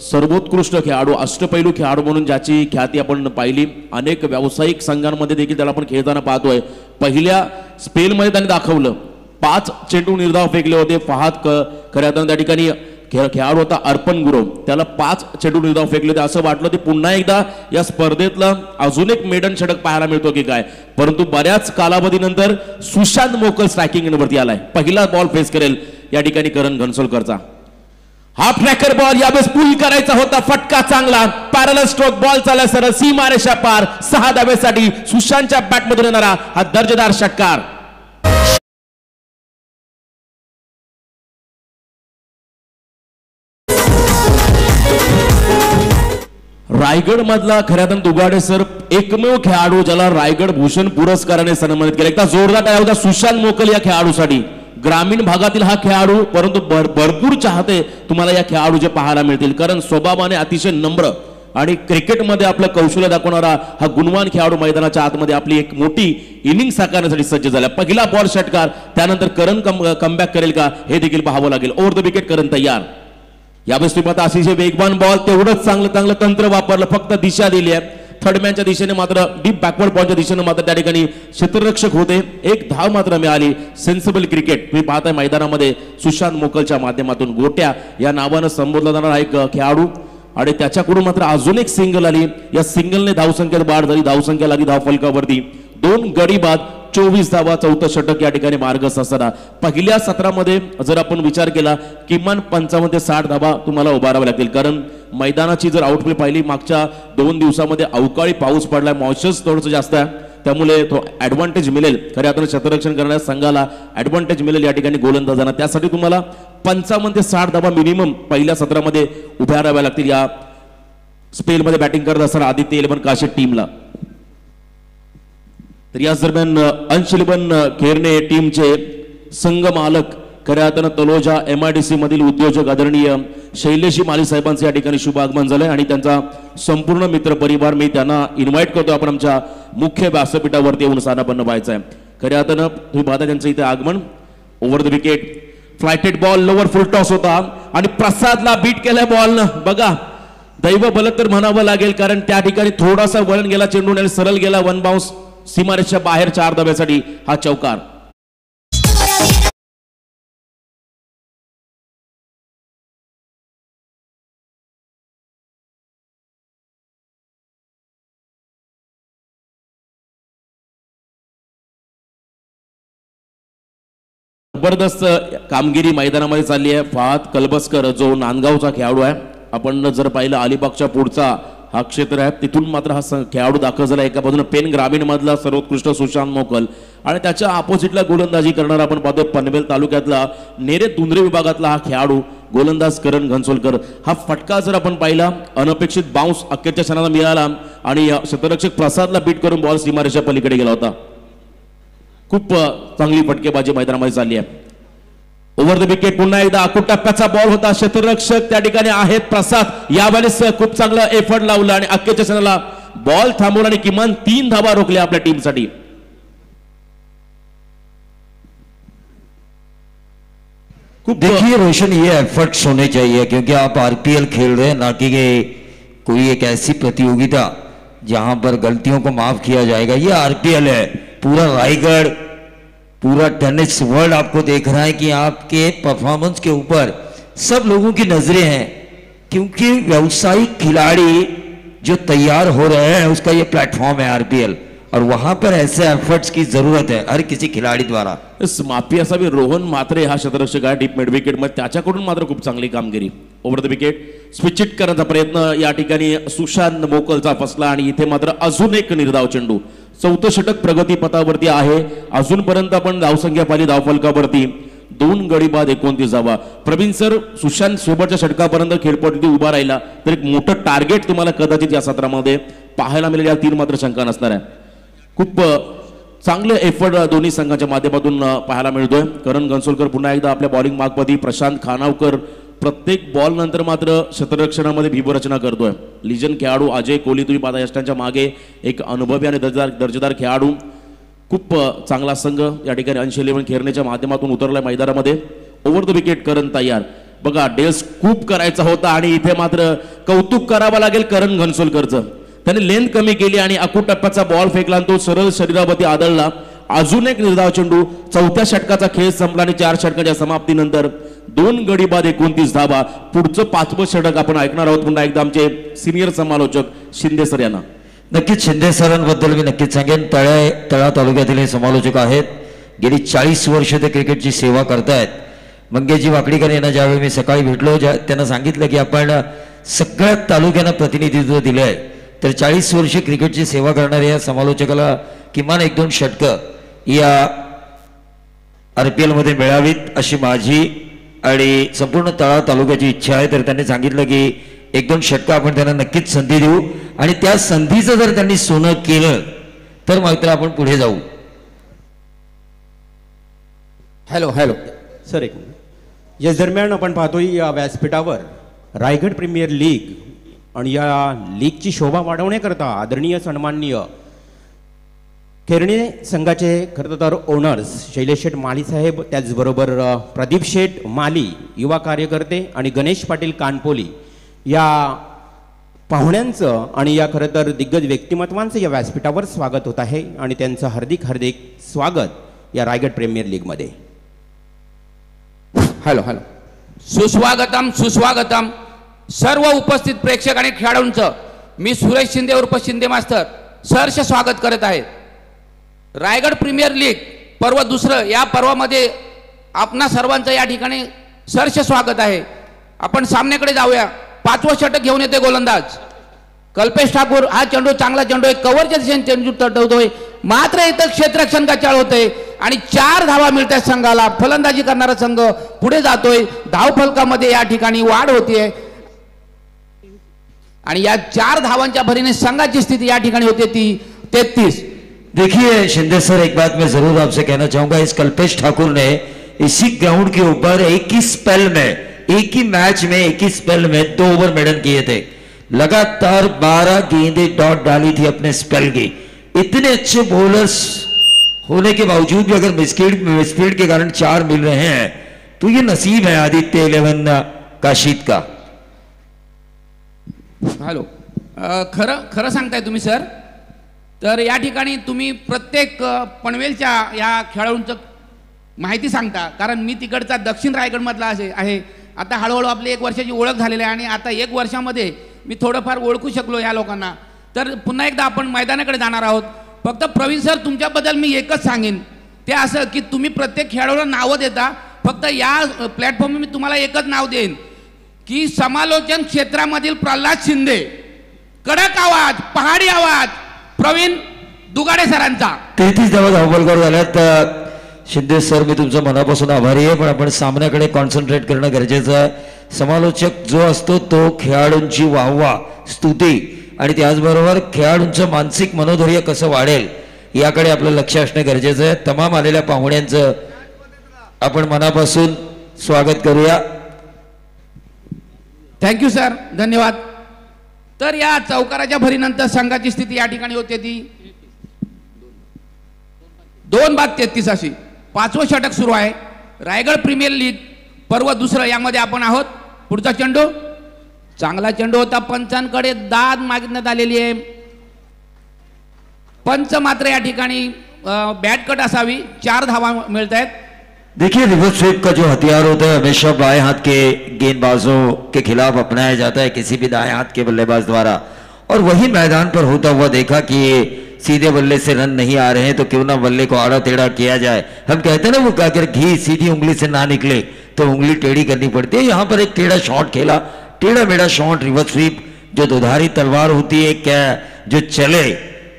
सर्वोत्कृष्ट खेळाडू, अष्टपैलू खेळाडू म्हणून ज्याची ख्याती आपण पाहिली. अनेक व्यावसायिक संघांमध्ये देखील त्याला आपण खेळताना पाहतोय. पहिल्या स्पेलमध्ये त्याने दाखवलं. 5 चेंडू निर्धाव फेकले होते. फहाद खऱ्या अर्थानं त्या ठिकाणी खेळाडू होता अर्पण गुरव, त्याला 5 चेंडू निर्धाव फेकले होते. असं वाटलं ते पुन्हा एकदा या स्पर्धेतलं अजून एक मेडन षटक पाहायला मिळतो की काय, परंतु बऱ्याच कालावधीनंतर सुशांत मोकल स्ट्रायकिंग वरती आलाय. पहिला बॉल फेस करेल या ठिकाणी करण घनसोलकरचा. हाफ ट्रॅकर बॉल यावेळेस पुल करायचा होता. फटका चांगला, पॅरलल स्ट्रोक, बॉल चालला सरळ सीमारेषा पार. 6 धावेसाठी सुशांतच्या बॅटमधून येणारा हा दर्जेदार षटकार. रायगड मधला खऱ्या अर्थानं दुगाडे सर एकमेव खेळाडू ज्याला रायगड भूषण पुरस्काराने सन्मानित केले. एकदा जोरदार टाळ्या होता सुशांत मोकल या खेळाडूसाठी. ग्रामीण भागातील हा खेळाडू, परंतु भरपूर चाहते तुम्हाला या खेळाडूचे पाहायला मिळतील, कारण स्वभावाने अतिशय नम्र आणि क्रिकेटमध्ये आपलं कौशल्य दाखवणारा हा गुणवान खेळाडू मैदानाच्या आतमध्ये आपली एक मोठी इनिंग साकारण्यासाठी सज्ज झाला. पहिला बॉल षटकार, त्यानंतर करण कमबॅक करेल का हे देखील पाहावं लागेल. ओव्हर द विकेट करण तयार. यावेळेस तुम्ही आता अतिशय वेगवान बॉल, तेवढंच चांगलं तंत्र वापरलं, फक्त दिशा दिली आहे. थर्डमॅनच्या दिशेने मात्र डीप बॅकवर्ड बॉलच्या दिशेने मात्र त्या ठिकाणी क्षेत्ररक्षक होते. 1 धाव मात्र मिळाली. सेन्सिबल क्रिकेट तुम्ही पाहताय मैदानामध्ये सुशांत मोकलच्या माध्यमातून. गोट्या या नावानं संबोधला जाणारा एक खेळाडू आणि त्याच्याकडून मात्र अजून एक सिंगल आली. या सिंगलने धावसंख्येत वाढ झाली. धावसंख्या लागली धावफलकावरती 2 गडी बाद 24 धावा. 4थं षटक या ठिकाणी मार्गस्थ असताना पहिल्या सत्रामध्ये जर आपण विचार केला किमान 55 ते 60 धावा तुम्हाला उभाराव्या लागतील, कारण मैदानाची जर आउटफील्ड पाहिली मागच्या 2 दिवसामध्ये अवकाळी पाऊस पडलाय, मॉइश्चर थोडंसं जास्त आहे, त्यामुळे तो ऍडव्हान्टेज मिळेल. खऱ्या अर्थानं क्षेत्ररक्षण करणाऱ्या संघाला ऍडव्हान्टेज मिळेल या ठिकाणी गोलंदाजांना. त्यासाठी तुम्हाला 55 ते 60 धावा मिनिमम पहिल्या सत्रामध्ये उभाराव्या लागतील या स्पेलमध्ये बॅटिंग करत असताना आदित्य 11 काशी टीमला. तर याच दरम्यान अंश 11 खेरणे टीमचे संघ मालक खऱ्या अर्थानं तलोजा MIDC मधील उद्योजक आदरणीय शैलेशी माली साहेबांचं या ठिकाणी शुभ आगमन झालंय आणि त्यांचा संपूर्ण मित्र परिवार मी त्यांना इन्व्हाइट करतो आपण आमच्या मुख्य व्यासपीठावरती येऊन सानापन्न व्हायचं आहे. खऱ्या अर्थानं तुम्ही पाहता त्यांचं इथे आगमन. Over the wicket flighted ball lower full toss होता आणि प्रसादला बीट केल्या बॉलनं. बघा दैव बल तर म्हणावं लागेल कारण त्या ठिकाणी थोडासा वळण गेला चेंडू आणि सरळ गेला वन बाउन्स सीमारेषेच्या बाहेर 4 धाब्यासाठी हा चौकार. जबरदस्त कामगिरी मैदानामध्ये चालली आहे. फहाद कलबसकर जो नांदगावचा खेळाडू आहे, आपण जर पाहिलं अलिबागच्या पुढचा हा क्षेत्र आहे तिथून मात्र हा खेळाडू दाखल झाला. एका बाजूने पेन ग्रामीण मधला सर्वोत्कृष्ट सुशांत मोकल आणि त्याच्या ऑपोजिटला गोलंदाजी करणारा आपण पाहतो पनवेल तालुक्यातला नेरे तुंद्रे विभागातला हा खेळाडू गोलंदाज करण घनसोलकर. हा फटका जर आपण पाहिला अनपेक्षित बाउन्स अखेरच्या क्षणाला मिळाला आणि क्षेत्ररक्षक प्रसादला बीट करून बॉल सीमारेषा पलीकडे गेला होता. खूप चांगली फटकेबाजी मैदानामध्ये चालली आहे. ओव्हर द विकेट पुन्हा एकदा अकूट टप्प्याचा बॉल होता. क्षेत्ररक्षक त्या ठिकाणी आहेत प्रसाद, यावेळेस खूप चांगलं एफर्ट लावलं आणि अखेरच्या क्षणाला बॉल थांबवला आणि किमान 3 धावा रोखल्या आपल्या टीमसाठी. देखिए रोशन, ये एफर्ट्स होने चाहिए क्योंकि आप RPL खेल रहे हैं, ना कि कोई एक ऐसी प्रतियोगिता जहां पर गलतियों को माफ किया जाएगा. ये RPL है. पूरा रायगढ़, पूरा टेनिस वर्ल्ड आपको देख रहा है कि आपके परफॉर्मेंस के ऊपर सब लोगों की नजरें हैं क्योंकि व्यावसायिक खिलाड़ी जो तैयार हो रहे हैं उसका ये प्लेटफॉर्म है RPL और वहां पर ऐसे एफर्ट्स की जरूरत है हर किसी खिलाड़ी द्वारा. माफी असावी. रोहन मात्रे हा क्षेत्ररक्षक आहे डीप मिड विकेट मध्ये, त्याच्याकडून मात्र खूप चांगली कामगिरी. Over the wicket switch it करण्याचा प्रयत्न या ठिकाणी सुशांत मोकलचा फसला आणि इथे मात्र अजून एक निर्धाव चेंडू. 4थं षटक प्रगती पथावरती आहे. अजूनपर्यंत आपण धावसंख्या पाहिली धावफलकावरती 2 गडी बाद 29 धावा. प्रवीण सर, सुशांत सोबतच्या षटकापर्यंत खेळपट्टीत उभा राहिला तर एक मोठं टार्गेट तुम्हाला कदाचित या सत्रामध्ये पाहायला मिळेल, या 3 मात्र शंका नसणार आहे. खूप चांगलं एफर्ट दोन्ही संघाच्या माध्यमातून पाहायला मिळतोय. करण घनसोलकर पुन्हा एकदा आपल्या बॉलिंग मार्कमध्ये, प्रशांत खानावकर प्रत्येक बॉल नंतर मात्र क्षेत्ररक्षणामध्ये व्यूहरचना करतोय. लिजन खेळाडू अजय कोहली तुम्ही पाहता यष्टांच्या मागे एक अनुभवी आणि दर्जेदार खेळाडू. खूप चांगला संघ या ठिकाणी अंश 11 खेळण्याच्या माध्यमातून उतरलाय मैदानामध्ये. ओव्हर द विकेट करण तयार. बघा डेल स्कूप करायचा होता आणि इथे मात्र कौतुक करावं लागेल करण घनसोलकरचं. त्याने लेंथ कमी केली आणि अकूट टप्प्याचा बॉल फेकला आणि तो सरळ शरीरावरती आदळला. अजून एक निर्धाव चेंडू. 4थ्या षटकाचा खेळ संपला आणि 4 षटकाच्या समाप्तीनंतर 2 गडी बाद 29 धावा. पुढचं 5वं षटक आपण ऐकणार आहोत पुन्हा एकदा आमचे सिनियर समालोचक शिंदे सर यांना. नक्कीच शिंदे सरांबद्दल मी नक्कीच सांगेन. तळा तालुक्यातील हे समालोचक आहेत. गेली 40 वर्ष ते क्रिकेटची सेवा करतायत. मंगेशजी वाकडीकर यांना ज्यावेळी मी सकाळी भेटलो त्यांना सांगितलं की आपण सगळ्या तालुक्यांना प्रतिनिधित्व दिलं आहे तर 40 वर्ष क्रिकेटची सेवा करणाऱ्या या समालोचकाला किमान 1-2 षटकं या RPL मध्ये मिळावीत अशी माझी आणि संपूर्ण तळा तालुक्याची इच्छा आहे. तर त्यांनी सांगितलं की 1-2 षटकं आपण त्यांना नक्कीच संधी देऊ आणि त्या संधीचं जर त्यांनी सोनं केलं तर मात्र आपण पुढे जाऊ. हॅलो सर, एक या दरम्यान आपण पाहतोय या व्यासपीठावर रायगड प्रीमियर लीग आणि या लीगची शोभा वाढवण्याकरता आदरणीय सन्माननीय केरणी संघाचे खरं तर ओनर्स शैलेश शेठ माली साहेब, त्याचबरोबर प्रदीप शेठ माली युवा कार्यकर्ते आणि गणेश पाटील कानपोली या पाहुण्यांचं आणि या खरं तर दिग्गज व्यक्तिमत्वांचं या व्यासपीठावर स्वागत होत आहे आणि त्यांचं हार्दिक स्वागत या रायगड प्रीमियर लीगमध्ये. हॅलो सुस्वागतम सर्व उपस्थित प्रेक्षक आणि खेळाडूंचं मी सुरेश शिंदे उर्फ शिंदे मास्तर सहर्ष स्वागत करत आहे. रायगड प्रीमियर लीग पर्व 2 या पर्वामध्ये आपणा सर्वांचं या ठिकाणी सहर्ष स्वागत आहे. आपण सामन्याकडे जाऊया. 5वं षटक घेऊन येते गोलंदाज कल्पेश ठाकूर. हा चेंडू चांगला चेंडू आहे, कव्हरच्या दिशेने चेंडू तटवतोय, मात्र इथं क्षेत्ररक्षण गचाळ होते आणि 4 धावा मिळतात संघाला. फलंदाजी करणारा संघ पुढे जातोय. धावफलकामध्ये या ठिकाणी वाढ होतीये आणि या 4 धावांच्या भरीने संघाची स्थिती या ठिकाणी होते ती 33. देखिए शिंदे सर, एक बात मैं जरूर आपसे कहना चाहूंगा. इस कल्पेश ठाकुर ने इसी ग्राउंड के ऊपर एक ही स्पेल में, एक ही मैच में, एक ही स्पेल में 2 ओवर मेडन किए थे। लगातार 12 गेंदें डॉट डाली थी अपने स्पेल की। इतने अच्छे बॉलर्स होने के बावजूद भी अगर मिसफील्ड के कारण 4 मिल रहे हैं तो ये नसीब है आदित्य 11 काशीद का। हॅलो, खरं सांगताय तुम्ही सर? तर या ठिकाणी तुम्ही प्रत्येक पनवेलच्या या खेळाडूंचं माहिती सांगता, कारण मी तिकडचा दक्षिण रायगडमधला आहे. आता हळूहळू आपली 1 वर्षाची ओळख झालेली आहे आणि आता 1 वर्षामध्ये मी थोडंफार ओळखू शकलो या लोकांना. तर पुन्हा एकदा आपण मैदानाकडे जाणार आहोत. फक्त प्रवीण सर, तुमच्याबद्दल मी एकच सांगेन, ते असं की तुम्ही प्रत्येक खेळाडूला नावं देता. फक्त या प्लॅटफॉर्मवर मी तुम्हाला एकच नाव देईन की समालोचन क्षेत्रामधील प्रल्हाद शिंदे, कडक आवाज, पहाडी आवाज, प्रवीण दुगाडे सरांचा 33 धावा धावफलकावर झाल्यात. शिंदे सर, मी तुमचा मनापासून आभारी आहे, पण आपण सामन्याकडे कॉन्सन्ट्रेट करणं गरजेचं आहे. समालोचक जो असतो तो खेळाडूंची वाहवा, स्तुती आणि त्याचबरोबर खेळाडूंचं मानसिक मनोधैर्य कसं वाढेल याकडे आपलं लक्ष असणं गरजेचं आहे. तमाम आलेल्या पाहुण्यांचं आपण मनापासून स्वागत करूया. थँक्यू सर, धन्यवाद. तर या चौकाराच्या भरीनंतर संघाची स्थिती या ठिकाणी होते ती 2-33 अशी. 5वं षटक सुरू आहे. रायगड प्रीमियर लीग पर्व 2 यामध्ये आपण आहोत. पुढचा चेंडू, चांगला चेंडू होता. पंचांकडे दाद मागण्यात आलेली आहे. पंच मात्र या ठिकाणी बॅट कट असावी. 4 धावा मिळत आहेत. देखिए, रिवर्स स्वीप का जो हथियार होता है हमेशा बाएं हाथ के गेंदबाजों के खिलाफ अपनाया जाता है किसी भी दाएं हाथ के बल्लेबाज द्वारा, और वही मैदान पर होता हुआ देखा कि ये सीधे बल्ले से रन नहीं आ रहे हैं तो क्यों ना बल्ले को आड़ा टेढ़ा किया जाए. हम कहते हैं ना, वो अगर घी सीधी उंगली से ना निकले तो उंगली टेढ़ी करनी पड़ती है. यहाँ पर एक टेढ़ा शॉट खेला, टेढ़ा मेढ़ा शॉट, रिवर्स स्वीप जो दुधारी तलवार होती है, क्या जो चले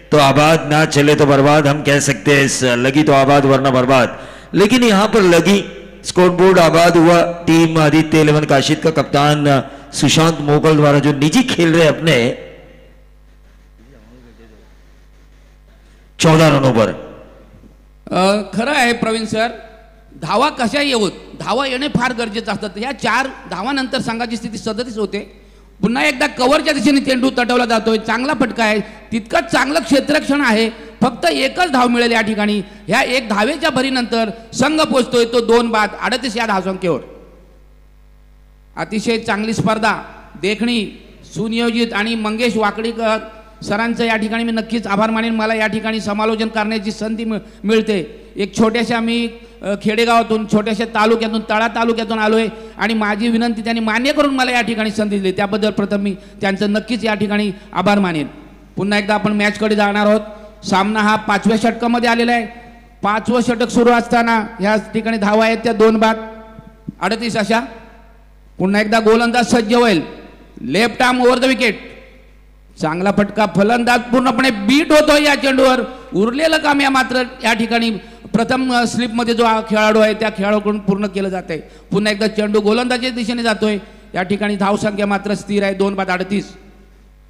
तो आबाद, ना चले तो बर्बाद. हम कह सकते हैं लगी तो आबाद वरना बर्बाद, लेकिन यहां पर लगी, स्कोरबोर्ड आबाद हुआ. टीम आदित्य 11 काशीद का कप्तान सुशांत मोगल द्वारा जो निजी खेल रहे अपने 14 रनों पर. खरं आहे प्रवीण सर, धावा कशा येऊत, धावा येणे फार गरजेचं असतं. या 4 धावानंतर संघाची स्थिती 37 होते. पुन्हा एकदा कव्हरच्या दिशेने चेंडू तटवला जातोय. चांगला फटका आहे, तितकंच चांगलं क्षेत्ररक्षण आहे. फक्त एकच धाव मिळेल या ठिकाणी. ह्या 1 धावेच्या भरीनंतर संघ पोहोचतोय तो 2 बाद 38 या धावसंख्येवर. अतिशय चांगली स्पर्धा, देखणी, सुनियोजित आणि मंगेश वाकडीकर सरांचं या ठिकाणी मी नक्कीच आभार मानेन. मला या ठिकाणी समालोचन करण्याची संधी मिळते. एक छोट्याशा मी खेडेगावातून, छोट्याशा तालुक्यातून, तळा तालुक्यातून आलो आहे आणि माझी विनंती त्यांनी मान्य करून मला या ठिकाणी संधी दिली, त्याबद्दल प्रथम मी त्यांचं नक्कीच या ठिकाणी आभार मानेन. पुन्हा एकदा आपण मॅचकडे जाणार आहोत. सामना हा 5व्या षटकामध्ये आलेला आहे. 5वं षटक सुरू असताना ह्या ठिकाणी धावा आहेत त्या 2 बाद 38 अशा. पुन्हा एकदा गोलंदाज सज्ज होईल. Left arm over the wicket. चांगला फटका, फलंदाज पूर्णपणे बीट होतो या चेंडूवर. उरलेलं काम या मात्र या ठिकाणी प्रथम स्लिपमध्ये जो खेळाडू आहे त्या खेळाडूकडून पूर्ण केलं जात आहे. पुन्हा एकदा चेंडू गोलंदाजीच्या दिशेने जातोय. या ठिकाणी धावसंख्या मात्र स्थिर आहे 2 बाद 38.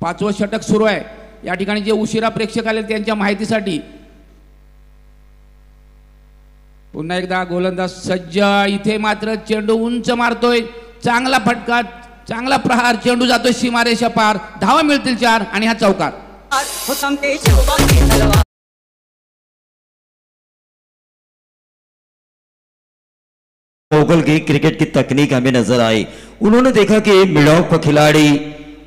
5वं षटक सुरू आहे. या ठिकाणी जे उशिरा प्रेक्षक आले त्यांच्या माहितीसाठी पुन्हा एकदा गोलंदाज सज्ज. इथे मात्र चेंडू उंच मारतोय. चांगला फटका, चांगला प्रहार, चेंडू जातोय सीमारेषा पार. धावा मिळतील 4 आणि हा चौकार. मोगल की क्रिकेट की तकनीक हमें नजर आई. उन्होंने देखा कि मिड ऑफ का खिलाड़ी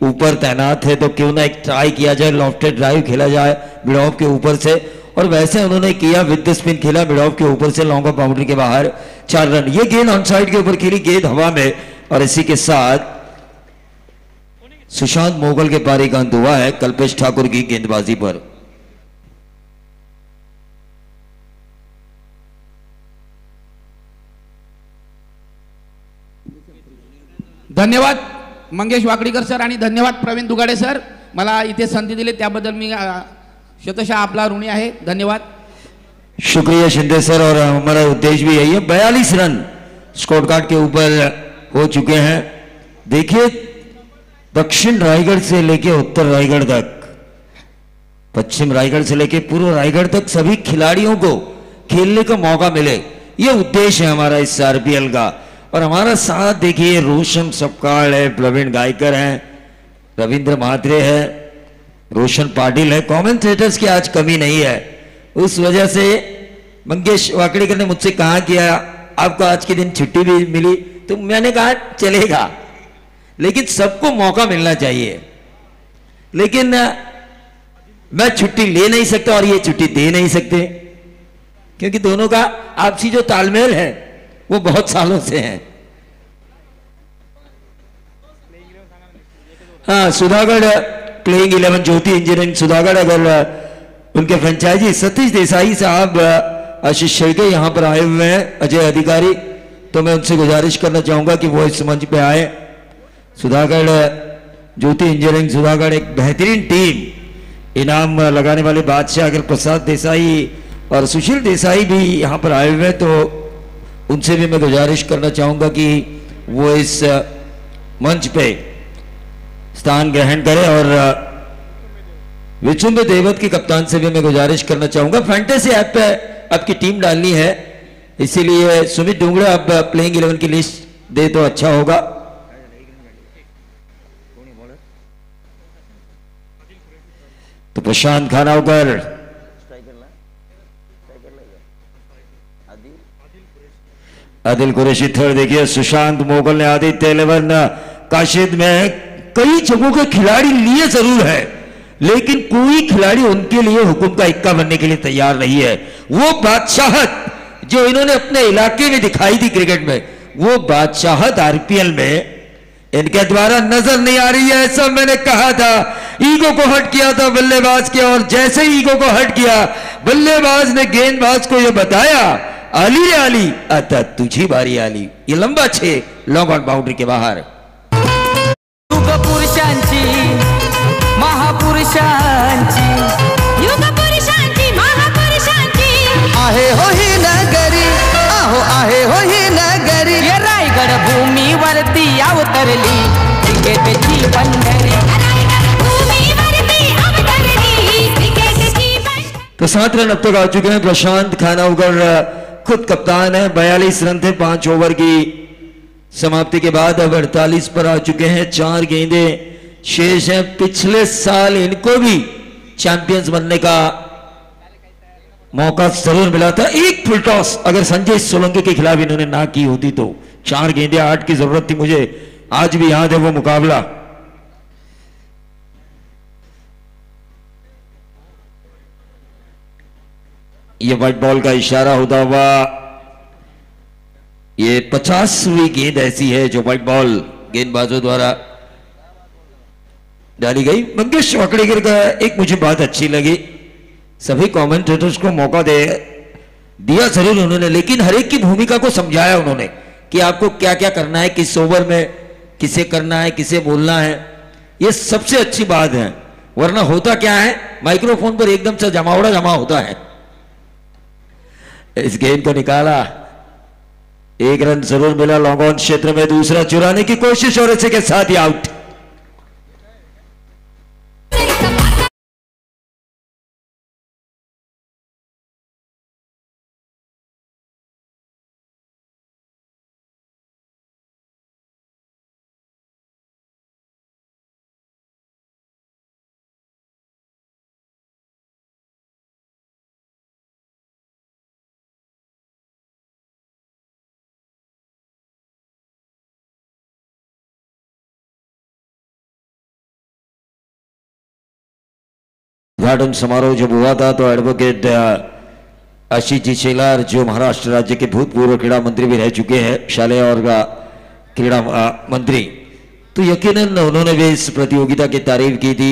ऊपर तैनात है तो क्यों ना एक ट्राई किया जाए, लॉफ्टेड ड्राइव खेला जाए मिड ऑफ के ऊपर से, और वैसे उन्होंने किया. विद द स्पिन खेला मिड ऑफ के ऊपर से, लॉन्ग ऑफ बाउंड्री के बाहर 4 रन. ये गेंद ऑन साइड के ऊपर खेली, गेंद हवा में, और इसी के साथ सुशांत मोगल के पारी का अंत हुआ है कल्पेश ठाकुर की गेंदबाजी पर. धन्यवाद मंगेश वाकडीकर सर आणि धन्यवाद प्रवीण दुगाडे सर. मला इथे संधी दिली त्याबद्दल मी शतशः आपला ऋणी आहे. धन्यवाद. शुक्रिया शिंदे सर, और हमारा उद्देश्य भी यही है. 42 रन स्कोर कार्ड के ऊपर हो चुके हैं. देखिए, दक्षिण रायगढ़ से लेके उत्तर रायगढ़ तक, पश्चिम रायगढ़ से लेके पूर्व रायगढ़ तक सभी खिलाड़ियों को खेलने का मौका मिले, ये उद्देश्य है हमारा इस आरपीएल का। और हमारा साथ देखिए रोशन सपकाल है, प्रवीण गायकर हैं, रविंद्र महात्रे है, रोशन पाटिल है। कमेंटेटर्स की आज कमी नहीं है। उस वजह से मंगेश वाकड़ेकर ने मुझसे कहा कि आपको आज के दिन छुट्टी भी मिली, तो मैंने कहा चलेगा, लेकिन सबको मौका मिलना चाहिए। लेकिन मैं छुट्टी ले नहीं सकता और ये छुट्टी दे नहीं सकते, क्योंकि दोनों का आपसी जो तालमेल है वो बहुत सालों से है। हाँ, सुधागढ़ प्लेइंग 11 ज्योति इंजीनियरिंग सुधागढ़, अगर उनके फ्रेंचाइजी सतीश देसाई साहब, आशीष शेड़के यहाँ पर आए हुए हैं, अजय अधिकारी, तो मैं उनसे गुजारिश करना चाहूंगा कि वो इस मंच पे आए। सुधागढ़ ज्योति इंजीनियरिंग सुधागढ़ एक बेहतरीन टीम, इनाम लगाने वाले बादशाह अगर प्रसाद देसाई और सुशील देसाई भी यहाँ पर आए हुए हैं, तो उनसे भी मैं गुजारिश करना चाहूंगा कि वो इस मंच पे स्थान ग्रहण करें। और विचुंब देवत की कप्तान से भी मैं गुजारिश करना चाहूंगा, फैंटेसी ऐप पे आपकी टीम डालनी है, इसीलिए सुमित डोंगरे आप प्लेइंग 11 की लिस्ट दे तो अच्छा होगा। तो प्रशांत खानावकर, आदिल कुरैशी थर्ड, देखिए सुशांत मोगल ने आदित्य 11 काशिद में कई जगहों के खिलाड़ी लिए जरूर है, लेकिन कोई खिलाड़ी उनके लिए हुक्म का इक्का बनने के लिए तैयार नहीं है। वो बादशाहत जो इन्होंने अपने इलाके में दिखाई थी क्रिकेट में, वो बादशाहत आरपीएल में इनके द्वारा नजर नहीं आ रही है। ऐसा मैंने कहा था, ईगो को हट किया था बल्लेबाज के, और जैसे ही ईगो को हट किया बल्लेबाज ने गेंदबाज को यह बताया, आली रे आली, आता तुझी बारी आली। ये लंबा 6 लॉन्ग ऑन बाउंड्री के बाहर। युग पुरुषांची महापुरुषांची, युग पुरुषांची महापुरुषांची आहे हो ही नगरी, आहो आहे हो ही नगरी, ये रायगड भूमीवरती अवतरली क्रिकेटची पंढरी, रायगड भूमीवरती अवतरली क्रिकेटची पंढरी। तो 7 रन अब तक आ चुके हैं। प्रशांत खानावकर खुद कप्तान है, 42 रन थे 5 ओवर की समाप्ति के बाद। अब 48 पर आ चुके हैं, 4 गेंदें शेष हैं। पिछले साल इनको भी चैंपियंस बनने का मौका जरूर मिला था। एक फुल टॉस अगर संजय सोलंकी के खिलाफ इन्होंने ना की होती तो 4 गेंदें 8 की जरूरत थी। मुझे आज भी याद है वो मुकाबला। ये व्हाइट बॉल का इशारा होता हुआ, ये 50वीं गेंद ऐसी है जो व्हाइट बॉल गेंदबाजों द्वारा डाली गई। मंगेश वाकड़ेकर का एक मुझे बात अच्छी लगी, सभी कमेंटेटर्स को मौका दिया जरूर उन्होंने, लेकिन हर एक की भूमिका को समझाया उन्होंने कि आपको क्या क्या करना है, किस ओवर में किसे करना है, किसे बोलना है। ये सबसे अच्छी बात है, वरना होता क्या है, माइक्रोफोन पर एकदम से जमावड़ा जमा होता है। इस गेंद को निकाला, 1 रन जरूर मिला लॉन्ग ऑन क्षेत्र में, दूसरा चुराने की कोशिश और इसी के साथ ही आउट। उद्घाटन समारोह जब हुआ था तो एडवोकेट आशीष जी शेलार, जो महाराष्ट्र राज्य के भूतपूर्व क्रीड़ा मंत्री भी रह चुके हैं, शालेय और क्रीड़ा मंत्री, तो यकीनन उन्होंने भी इस प्रतियोगिता की तारीफ की थी।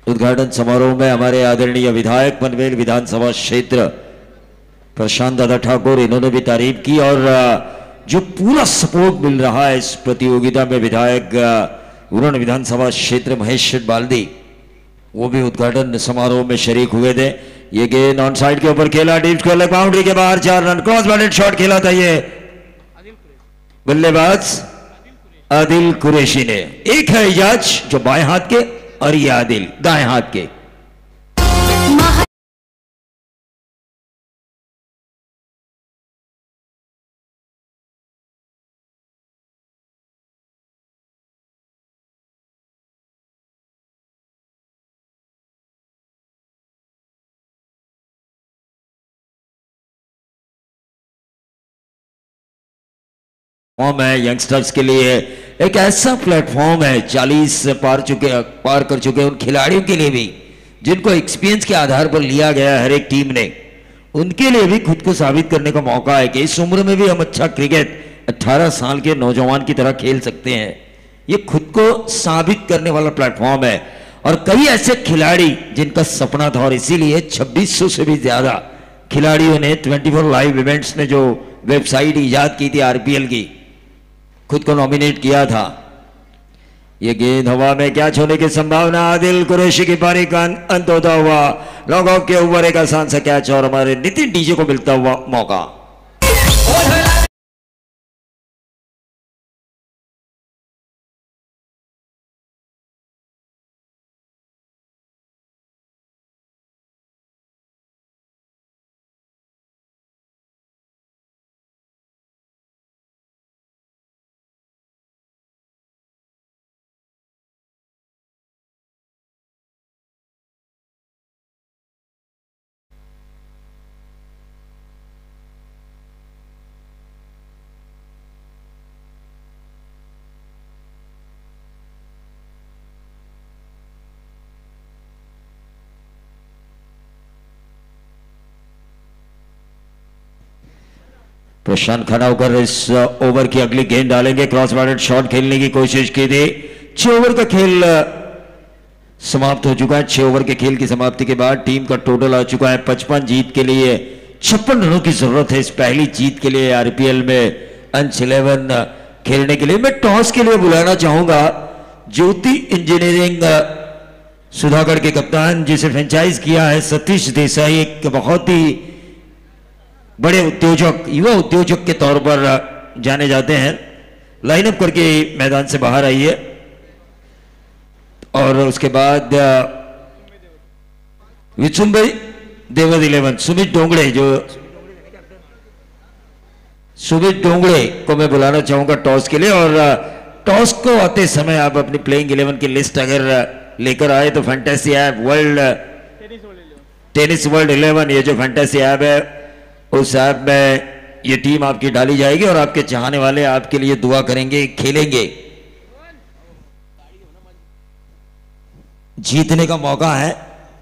उद्घाटन समारोह में हमारे आदरणीय विधायक पनवेल विधानसभा क्षेत्र प्रशांत दादा ठाकुर, इन्होंने भी तारीफ की। और जो पूरा सपोर्ट मिल रहा है इस प्रतियोगिता में, विधायक उरण विधानसभा क्षेत्र महेश बाल्दी, वो भी उद्घाटन समारोह में शरीक हुए थे। ये गेंद ऑन साइड के ऊपर खेला, डीप स्क्वायर बाउंड्री के बाहर, 4 रन, क्रॉस बैलेंस शॉट खेला था ये बल्लेबाज आदिल कुरैशी ने। एक है इजाज जो बाएं हाथ के और ये आदिल दाएं हाथ के। प्लेटफॉर्म है यंगस्टर्स के लिए, एक ऐसा प्लेटफॉर्म है 40 से पार कर चुके उन खिलाड़ियों के लिए भी जिनको एक्सपीरियंस के आधार पर लिया गया है हर एक टीम ने, उनके लिए भी खुद को साबित करने का मौका है कि इस उम्र में भी हम अच्छा क्रिकेट 18 साल के नौजवान की तरह खेल सकते हैं। ये खुद को साबित करने वाला प्लेटफॉर्म है और कई ऐसे खिलाड़ी जिनका सपना था और इसीलिए 2600 से भी ज्यादा खिलाड़ियों ने 24 लाइव इवेंट्स ने जो वेबसाइट इजाद की थी आरपीएल की, खुद को नॉमिनेट किया था। ये गेंद हवा में क्या छोड़ने की संभावना, आदिल कुरैशी की पारी का अंत होता हुआ लॉन्ग ऑफ के ऊपर एक आसान सा कैच और हमारे नितिन डीजे को मिलता हुआ मौका। प्रशांत खड़ावकर इस ओवर की अगली गेंद डालेंगे, क्रॉस बार्डर शॉट खेलने की कोशिश की थी। 6 ओवर का खेल समाप्त हो चुका है। 6 ओवर के खेल की समाप्ति के बाद टीम का टोटल आ चुका है 55। जीत के लिए 56 रनों की जरूरत है इस पहली जीत के लिए आरपीएल में अंश 11 खेलने के लिए। मैं टॉस के लिए बुलाना चाहूंगा ज्योति इंजीनियरिंग सुधागढ़ के कप्तान जिसे फ्रेंचाइज किया है सतीश देसाई, एक बहुत ही बड़े उद्योजक, युवा उद्योजक के तौर पर जाने जाते हैं। लाइनअप करके मैदान से बाहर आइए और उसके बाद विचुंबई देवद 11 सुमित डोंगड़े को मैं बुलाना चाहूंगा टॉस के लिए। और टॉस को आते समय आप अपनी प्लेइंग 11 की लिस्ट अगर लेकर आए तो फैंटेसी ऐप टेनिस वर्ल्ड 11, ये जो फैंटेसी ऐप है उस ऐप में ये टीम आपकी डाली जाएगी और आपके चाहने वाले आपके लिए दुआ करेंगे, खेलेंगे। जीतने का मौका है,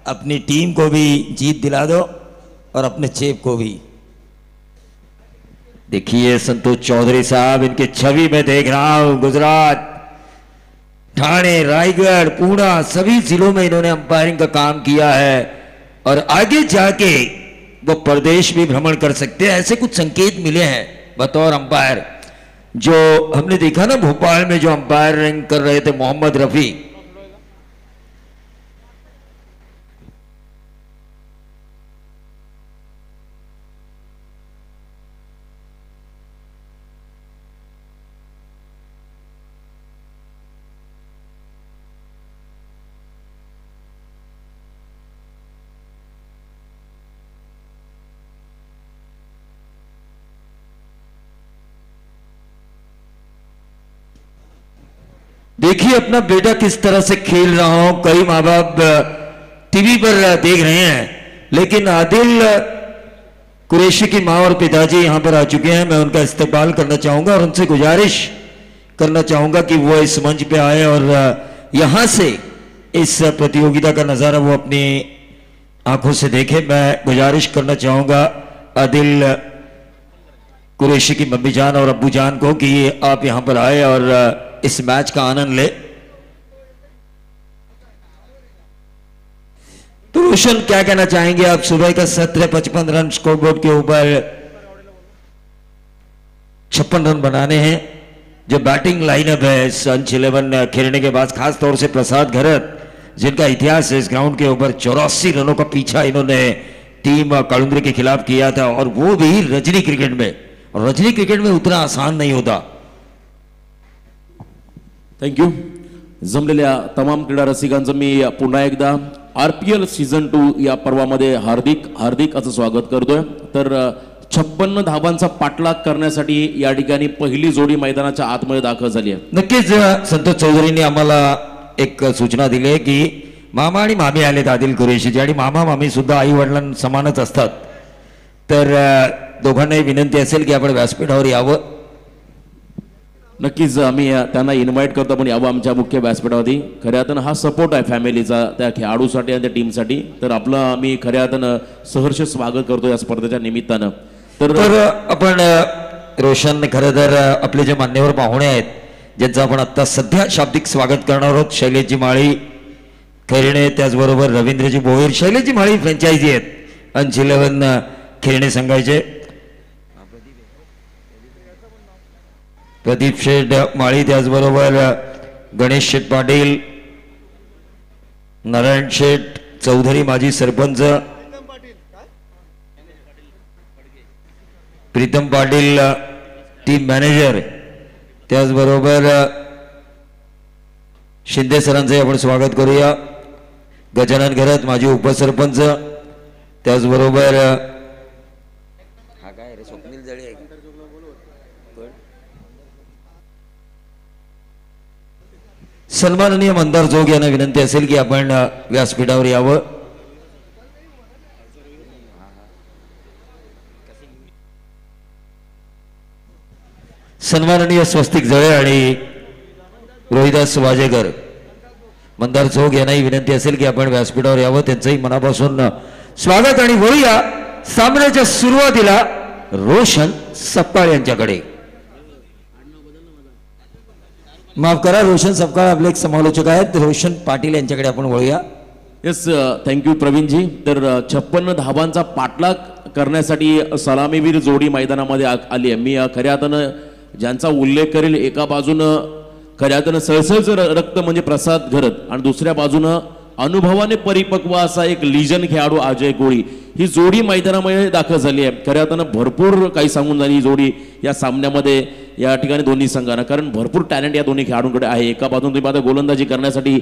अपनी टीम को भी जीत दिला दो और अपने चेप को भी। देखिए संतोष चौधरी साहब, इनके छवि में देख रहा हूं गुजरात, ठाणे, रायगढ़, पूना सभी जिलों में इन्होंने अंपायरिंग का काम किया है और आगे जाके वो प्रदेश भी भ्रमण कर सकते हैं, ऐसे कुछ संकेत मिले हैं बतौर अंपायर। जो हमने देखा ना भोपाल में जो अंपायरिंग कर रहे थे मोहम्मद रफी, देखिए अपना बेटा किस तरह से खेल रहा हूं। कई माँ बाप टीवी पर देख रहे हैं, लेकिन आदिल कुरैशी की मां और पिताजी यहां पर आ चुके हैं। मैं उनका इस्तेमाल करना चाहूंगा और उनसे गुजारिश करना चाहूंगा कि वो इस मंच पे आए और यहां से इस प्रतियोगिता का नजारा वो अपनी आंखों से देखे। मैं गुजारिश करना चाहूंगा आदिल कुरैशी की मम्मी जान और अब्बू जान को कि आप यहां पर आए और इस मैच का आनंद ले। तो रोशन क्या कहना चाहेंगे आप? सुबह का सत्र 55 रन स्कोरबोर्ड के ऊपर 56 रन बनाने हैं। जो बैटिंग लाइनअप है इस अंश 11 खेलने के बाद, खास तौर से प्रसाद घरत जिनका इतिहास है इस ग्राउंड के ऊपर, 84 रनों का पीछा इन्होंने टीम कलुंद्री के खिलाफ किया था और वो भी रजनी क्रिकेट में। और रजनी क्रिकेट में उतना आसान नहीं होता। थँक्यू। जमलेल्या तमाम क्रीडा रसिकांचं मी पुन्हा एकदा आरपीएल सीझन 2 या पर्वामध्ये हार्दिक असं स्वागत करतोय। तर 56 धावांचा पाठलाग करण्यासाठी या ठिकाणी पहिली जोडी मैदानाच्या आतमध्ये दाखल झाली आहे। नक्कीच संतोष चौधरींनी आम्हाला एक सूचना दिली आहे की मामा आणि मामी आलेत आदिल कुरैशीचे आणि मामा मामी सुद्धा आई वडिलां समानच असतात। तर दोघांनाही विनंती असेल की आपण व्यासपीठावर यावं। नक्कीच आम्ही त्यांना इन्व्हाइट करतो पण यावं आमच्या मुख्य व्यासपीठावरती. खऱ्या अर्थानं हा सपोर्ट आहे फॅमिलीचा त्या खेळाडूसाठी आणि त्या टीमसाठी. तर आपलं आम्ही खऱ्या अर्थानं सहर्ष स्वागत करतो या स्पर्धेच्या निमित्तानं. तर आपण रोशन खरं तर आपले जे मान्यवर पाहुणे आहेत ज्यांचं आपण आत्ता सध्या शाब्दिक स्वागत करणार आहोत, शैलेशजी माळी खेळणे, त्याचबरोबर रवींद्रजी भोईर. शैलेशजी माळी फ्रँचायझी आहेत अंश 11 खेळणे संघाचे. प्रदीप शेठ माळी, त्याचबरोबर गणेश शेठ पाटील, नारायण शेठ चौधरी माजी सरपंच, प्रीतम पाटील टीम मॅनेजर, त्याचबरोबर शिंदे सरांचे आपण स्वागत करूया. गजानन घरत माजी उपसरपंच, त्याचबरोबर सन्माननीय मंदार जोग यांना विनंती असेल की आपण व्यासपीठावर यावं. सन्माननीय स्वस्तिक जळे आणि रोहिदास वाजेकर, मंदार जोग यांनाही विनंती असेल की आपण व्यासपीठावर यावं. त्यांचंही मनापासून स्वागत. आणि वळूया सामन्याच्या सुरुवातीला रोशन सपकाळ यांच्याकडे. माफ करा, रोशन सपकाळ आपले एक समालोचक आहेत, रोशन पाटील यांच्याकडे आपण वळूया. Yes, thank you Pravinji. तर 56 धावांचा पाठलाग करण्यासाठी सलामीवीर जोडी मैदानामध्ये आली आहे. मी खऱ्या अर्थानं ज्यांचा उल्लेख करेल, एका बाजूनं खऱ्या अर्थानं सळसळचं रक्त म्हणजे प्रसाद घरत आणि दुसऱ्या बाजूनं अनुभवाने परिपक्व असा एक लिजन खेळाडू अजय कोळी. ही जोडी मैदानामध्ये दाखल झाली आहे. खऱ्या अर्थानं भरपूर काही सांगून झाली ही जोडी या सामन्यामध्ये या ठिकाणी दोन्ही संघांना, कारण भरपूर टॅलेंट या दोन्ही खेळाडूंकडे आहे. एका बाजून तुम्ही पाहता गोलंदाजी करण्यासाठी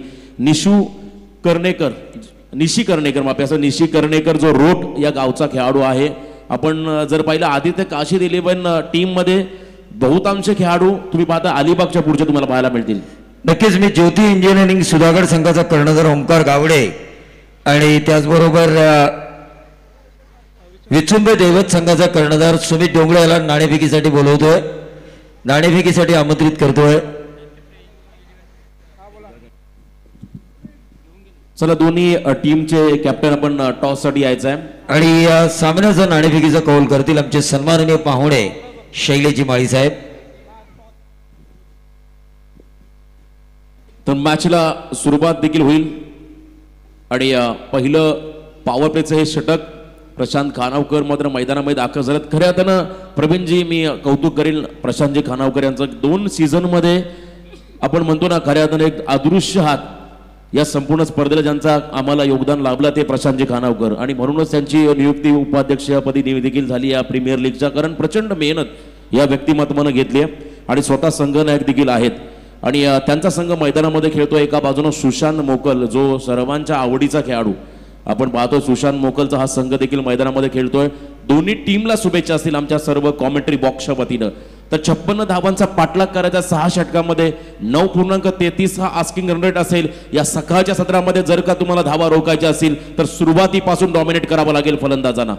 निशी कर्णेकर जो रोट या गावचा खेळाडू आहे. आपण जर पाहिलं आदित्य काशीद 11 टीममध्ये बहुतांश खेळाडू तुम्ही पाहता अलिबागच्या पुढचे तुम्हाला पाहायला मिळतील. नक्कीच मी ज्योती इंजिनिअरिंग सुधागड संघाचा कर्णधार ओंकार गावडे आणि त्याचबरोबर विचुंबे दैवत संघाचा कर्णधार सुमित डोंगळे याला नाणेफेकीसाठी बोलवतोय, नाणेफेकीसाठी आमंत्रित करतोय. चला, दोन्ही टीमचे कॅप्टन आपण टॉस साठी यायचं आहे आणि या सामन्याचा नाणेफेकीचा कौल करतील आमचे सन्माननीय पाहुणे शैलेशजी माळी साहेब. तर मॅचला सुरुवात देखील होईल आणि पहिलं पॉवर प्लेचं हे षटक प्रशांत खानावकर मात्र मैदानामध्ये दाखल झालेत. खऱ्या अर्थानं प्रवीणजी मी कौतुक करेल प्रशांतजी खानावकर यांचं. 2 सीझनमध्ये आपण म्हणतो ना, खऱ्या अर्थानं एक अदृश्य हात या संपूर्ण स्पर्धेला ज्यांचा आम्हाला योगदान लाभलं ते प्रशांतजी खानावकर आणि म्हणूनच त्यांची नियुक्ती उपाध्यक्षपदी देखील झाली या प्रीमियर लीगच्या. कारण प्रचंड मेहनत या व्यक्तिमत्वानं घेतली आहे आणि स्वतः संघनायक देखील आहेत आणि त्यांचा संघ मैदानामध्ये खेळतोय. एका बाजूनं सुशांत मोकल जो सर्वांच्या आवडीचा खेळाडू आपण पाहतोय, सुशांत मोकलचा हा संघ देखील मैदानामध्ये खेळतोय. दोन्ही टीमला शुभेच्छा असतील आमच्या सर्व कॉमेंट्री बॉक्सच्या वतीनं. तर 56 धावांचा पाठलाग करायचा 6 षटकामध्ये 9.33 हा आस्किंग रन रेट असेल. या सकाळच्या सत्रामध्ये जर का तुम्हाला धावा रोखायच्या असतील तर सुरुवातीपासून डॉमिनेट करावं लागेल फलंदाजांना.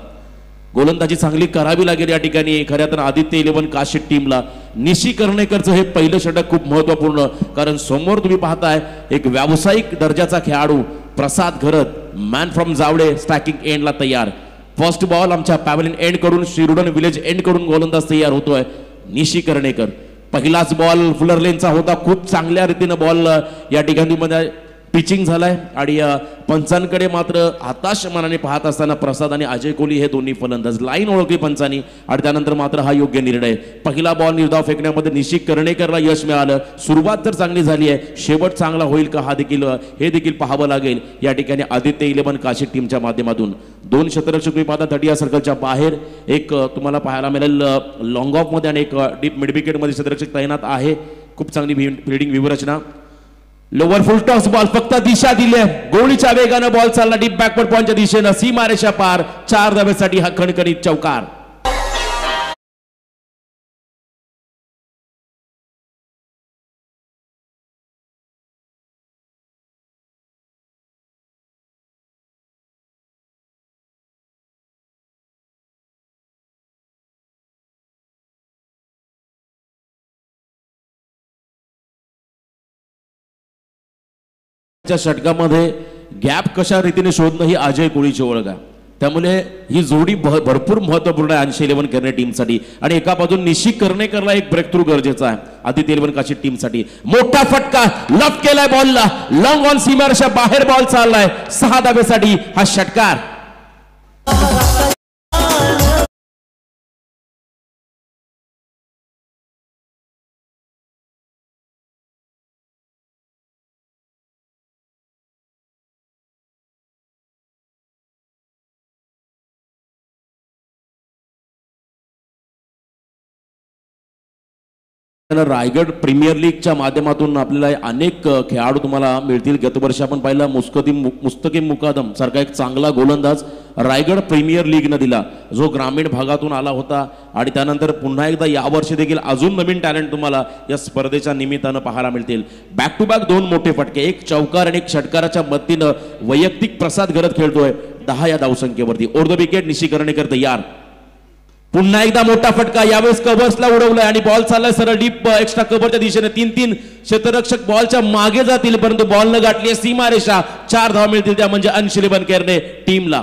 गोलंदाजी चांगली करावी लागेल या ठिकाणी. खऱ्या तर आदित्य 11 काशीद टीमला निशी कर्णेकरचं हे पहिलं षटक खूप महत्वपूर्ण, कारण समोर तुम्ही पाहताय एक व्यावसायिक दर्जाचा खेळाडू प्रसाद घरत, मॅन फ्रॉम जावडे स्टॅकिंग एंडला तयार. फर्स्ट बॉल आमच्या पॅव्हलिन एंड कडून शिरुडन विलेज एंड कडून गोलंदाज तयार होतोय निशी कर्णेकर. पहिलाच बॉल फुलर लेनचा होता, खूप चांगल्या रीतीनं बॉल या ठिकाणी मध्ये पिचिंग झालाय आणि पंचांकडे मात्र हताश मनाने पाहत असताना प्रसाद आणि अजय कोहली हे दोन्ही फलंदाज. लाईन ओळखली पंचांनी आणि त्यानंतर मात्र हा योग्य निर्णय. पहिला बॉल निर्धाव फेकण्यामध्ये निशी कर्णेकरला यश मिळालं. सुरुवात तर चांगली झाली आहे, शेवट चांगला होईल का हे देखील पाहावं लागेल या ठिकाणी आदित्य 11 काशीद टीमच्या माध्यमातून. 2 क्षेत्ररक्षक तुम्ही पाहता 30 सर्कलच्या बाहेर, एक तुम्हाला पाहायला मिळेल लॉंग ऑफ मध्ये आणि एक डीप मिड विकेट मध्ये क्षेत्ररक्षक तैनात आहे. खूप चांगली फिल्डिंग व्यूहरचना. लोवर फुल टॉस बॉल फक्त दिशा दिले, गोळीच्या वेगानं बॉल चालला डीप बॅकवर्ड पॉइंटच्या दिशेनं, सीमारेषा पार. 4 धाब्यासाठी हा खणखणीत चौकार. षटकामध्ये गॅप कशा रीतीने शोधणं ही अजय कोळीची ओळख आहे. त्यामुळे ही जोडी भरपूर महत्वपूर्ण आहे 80-11 करणे टीमसाठी. आणि एका बाजून निशी करनेकरला एक ब्रेक थ्रू गरजेचा आहे आदित्य 11 काशी टीमसाठी. मोठा फटका लफ केलाय बॉलला, लॉंग ऑन सीमारेषा बाहेर बॉल चाललाय 6 धाब्यासाठी हा षटकार. रायगड प्रीमियर लीगच्या माध्यमातून आपल्याला अनेक खेळाडू तुम्हाला मिळतील. गत वर्षी आपण पाहिला मुस्तकीम मुकादम सारखा एक चांगला गोलंदाज रायगड प्रीमियर लीगनं दिला, जो ग्रामीण भागातून आला होता. आणि त्यानंतर पुन्हा एकदा यावर्षी देखील अजून नवीन टॅलेंट तुम्हाला या स्पर्धेच्या निमित्तानं पाहायला मिळतील. बॅक टू बॅक 2 मोठे फटके, एक चौकार आणि एक षटकाराच्या मदतीनं वैयक्तिक प्रसाद करत खेळतोय 10 या धावसंख्येवरती. ओर द विकेट निशी करनेकर तयार. पुन्हा एकदा मोठा फटका, यावेळेस कव्हर्सला उडवलाय आणि बॉल चाललाय सरळ डीप एक्स्ट्रा कव्हरच्या दिशेने. 3-3 क्षेत्ररक्षक बॉलच्या मागे जातील, परंतु बॉल न गाठली सीमारेषा. 4 धावा मिळतील त्या म्हणजे अंशुल बनकेरने टीमला.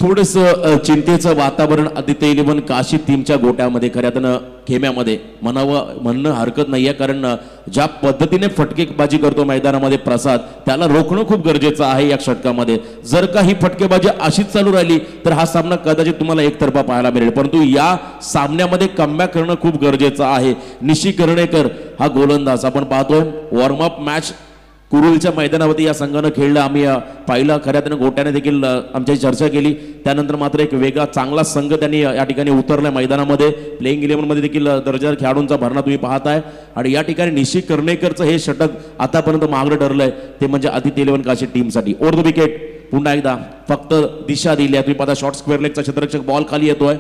थोडस चिंतेचं वातावरण आदित्य 11 काशी टीमच्या गोट्यामध्ये खऱ्यातनं खेम्यामध्ये म्हणणं हरकत नाहीये. कारण ज्या पद्धतीने फटकेबाजी करतो मैदानामध्ये प्रसाद, त्याला रोखणं खूप गरजेचं आहे या षटकामध्ये. जर का ही फटकेबाजी अशीच चालू राहिली तर हा सामना कदाचित तुम्हाला एकतर्फा पाहायला मिळेल. परंतु या सामन्यामध्ये कमबॅक करणं खूप गरजेचं आहे. निशी करनेकर हा गोलंदाज आपण पाहतोय. वॉर्मअप मॅच कुरुलच्या मैदानावरती या संघानं खेळलं, आम्ही पाहिलं. खऱ्यातनं गोट्याने देखील आमच्याशी चर्चा केली. त्यानंतर मात्र एक वेगळा चांगला संघ त्यांनी या ठिकाणी उतरलाय मैदानामध्ये. प्लेइंग 11 मध्ये देखील दर्जेदार खेळाडूंचा भरणा तुम्ही पाहताय. आणि या ठिकाणी निशी करनेकरचं हे षटक आतापर्यंत मागणं ठरलंय ते म्हणजे आदित्य 11 काशी टीमसाठी. ओर द विकेट पुन्हा एकदा फक्त दिशा दिली आहे. तुम्ही पाहता शॉर्ट स्क्वेअर लेगचा क्षेत्ररक्षक बॉल खाली येतोय.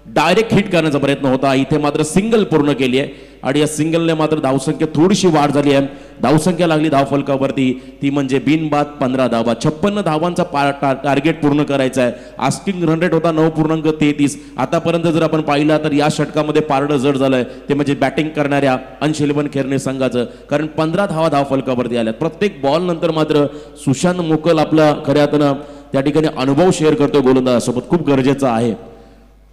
डायरेक्ट हिट करण्याचा प्रयत्न होता, इथे मात्र सिंगल पूर्ण केली आहे. आणि या सिंगलने मात्र धावसंख्या थोडीशी वाढ झाली आहे. धावसंख्या लागली धावफलकावरती, ती म्हणजे बिनबाद 15 धावा. 56 धावांचा टार्गेट पूर्ण करायचा आहे. आस्किंग रन रेट होता 9.33. आतापर्यंत जर आपण पाहिला तर या षटकामध्ये पारडं जड झालंय ते म्हणजे बॅटिंग करणाऱ्या अंशुल बनकेरने संघाचं. कारण 15 धावा धावफलकावरती आल्या. प्रत्येक बॉल नंतर मात्र सुशांत मुकल आपला खऱ्यातनं त्या ठिकाणी अनुभव शेअर करतो गोलंदाजासोबत, खूप गरजेचा आहे.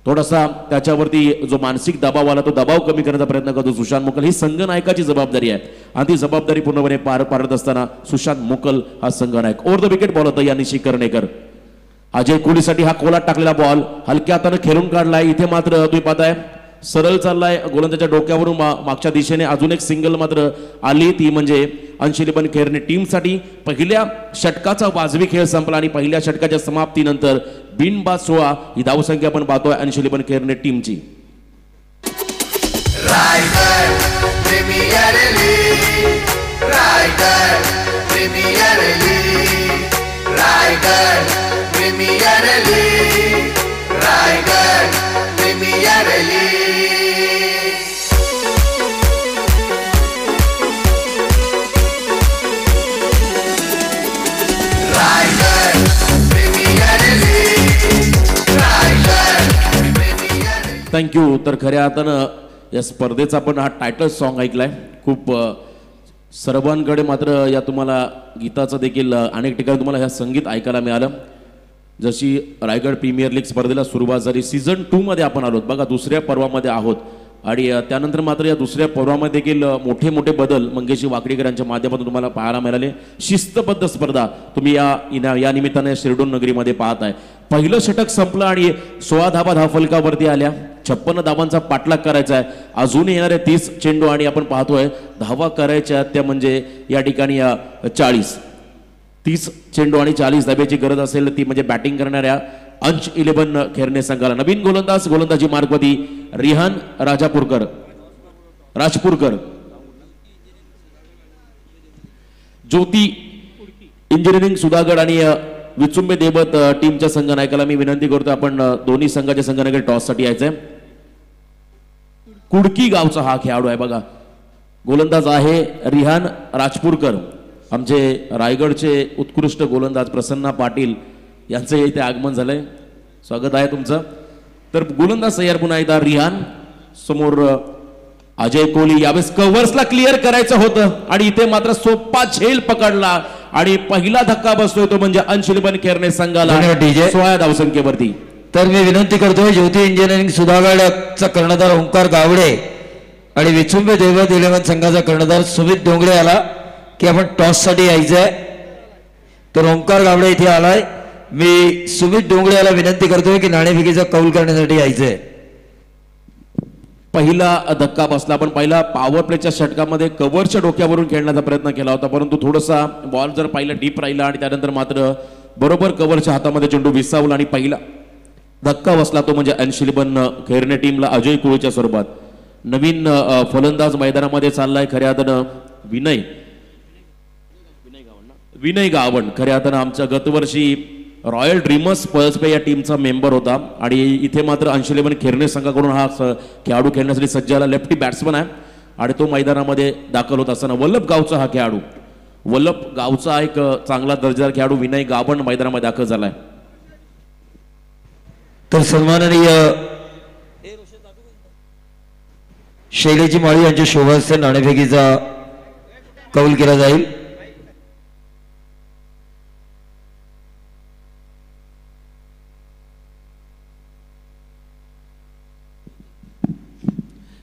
थोडासा त्याच्यावरती जो मानसिक दबाव आला तो दबाव कमी करण्याचा प्रयत्न करतो सुशांत मुकल. ही संघनायकाची जबाबदारी आहे आणि ती जबाबदारी पूर्णपणे पार पाडत असताना सुशांत मुकल हा संघनायक. ओव्हर द विकेट बॉल होता या निशी करनेकर. अजय कोहलीसाठी हा कोलात टाकलेला बॉल हलक्या हाताने खेळून काढलाय. इथे मात्र तुम्ही पाहताय सरळ चाललाय गोलंदाजाच्या डोक्यावरून मागच्या दिशेने. अजून एक सिंगल मात्र आली, ती म्हणजे अंशुल बनकेरने टीमसाठी. पहिल्या षटकाचा वाजवी खेळ संपला आणि पहिल्या षटकाच्या समाप्तीनंतर बिनबाद 16 ही धावसंख्या आपण पाहतोय अंशुल बनकेरने टीमची. Raigad premier league, Raigad premier league, Raigad premier league, Raigad premier league. Thank you. तर खऱ्या अर्थानं या स्पर्धेचा आपण हा टायटल सॉन्ग ऐकलाय. खूप सर्वांकडे मात्र या तुम्हाला गीताचं देखील अनेक ठिकाणी तुम्हाला ह्या संगीत ऐकायला मिळालं. जशी रायगड प्रीमियर लीग स्पर्धेला सुरुवात झाली, सीझन 2 मध्ये आपण आलोत बघा, दुसऱ्या पर्वामध्ये आहोत. आणि त्यानंतर मात्र या दुसऱ्या पर्वामध्ये देखील मोठे मोठे बदल मंगेशी वाकडेकर यांच्या माध्यमातून तुम्हाला पाहायला मिळाले. शिस्तबद्ध स्पर्धा तुम्ही या निमित्ताने शिरडोन नगरीमध्ये पाहताय. पहिलं षटक संपलं आणि 16 धावा धावफलकावरती आल्या. 56 धावांचा पाठलाग करायचा आहे. अजून येणारे 30 चेंडू आणि आपण पाहतोय धावा करायच्या त्या म्हणजे या ठिकाणी 30 चेंडू आणि 40 धाब्याची गरज असेल ती म्हणजे बॅटिंग करणाऱ्या अंश 11 खेरणे संघाला. नवीन गोलंदाजी मार्गवती रिहान राजपूरकर, ज्योती इंजिनिअरिंग सुधागड आणि विचुंबे देवत टीमच्या संघनायकाला मी विनंती करतो आपण दोन्ही संघाच्या संघाकडे टॉस साठी यायचंय. कुडकी गावचा हा खेळाडू आहे बघा. गोलंदाज आहे रिहान राजपूरकर, आमचे रायगडचे उत्कृष्ट गोलंदाज प्रसन्ना पाटील यांचं इथे आगमन झालंय, स्वागत आहे तुमचं. तर गोलंदाज तयार पुन्हा एकदा रिहान, समोर अजय कोहली. यावेळेस कव्हर्सला क्लिअर करायचं होतं आणि इथे मात्र सोपा झेल पकडला आणि पहिला धक्का बसतोय तो म्हणजे अंशुलिबन केरने संघाला 16 धावसंख्येवरती. तर मी विनंती करतोय ज्योती इंजिनिअरिंग सुधागडचा कर्णधार ओंकार गावडे आणि विचुंबे दैवत 11 संघाचा कर्णधार सुमित डोंगरे आला की आपण टॉस साठी यायचंय. तर ओंकार गावडे इथे आलाय. मी सुमित डोंगरे याला विनंती करतोय की नाणेफेकीचा कौल करण्यासाठी यायचंय. पहिला धक्का बसला, पण पहिला पॉवर प्लेच्या षटकामध्ये कव्हरच्या डोक्यावरून खेळण्याचा प्रयत्न केला होता, परंतु थोडासा बॉल जर पाहिला डीप राहिला आणि त्यानंतर मात्र बरोबर कव्हरच्या हातामध्ये चेंडू विसावला आणि पहिला धक्का बसला तो म्हणजे अंशुलिबन केरने टीमला अजय कोहलीच्या स्वरूपात. नवीन फलंदाज मैदानामध्ये चाललाय खऱ्या अर्थानं विनय गावण. खऱ्या अर्थानं आमच्या गतवर्षी रॉयल ड्रीमर्स पळसपे या टीमचा मेंबर होता आणि इथे मात्र अंशुलिबन केरने संघाकडून हा खेळाडू खेळण्यासाठी सज्ज झाला. लेफ्टी बॅट्समन आहे आणि तो मैदानामध्ये दाखल होत असताना वल्लभ गावचा हा खेळाडू, वल्लभ गावचा एक चांगला दर्जादार खेळाडू विनय गावण मैदानामध्ये दाखल झालाय. तर सन्माननीय शैलेजी माळी यांच्या शोभास्ते नाणेफेकीचा कौल केला जाईल.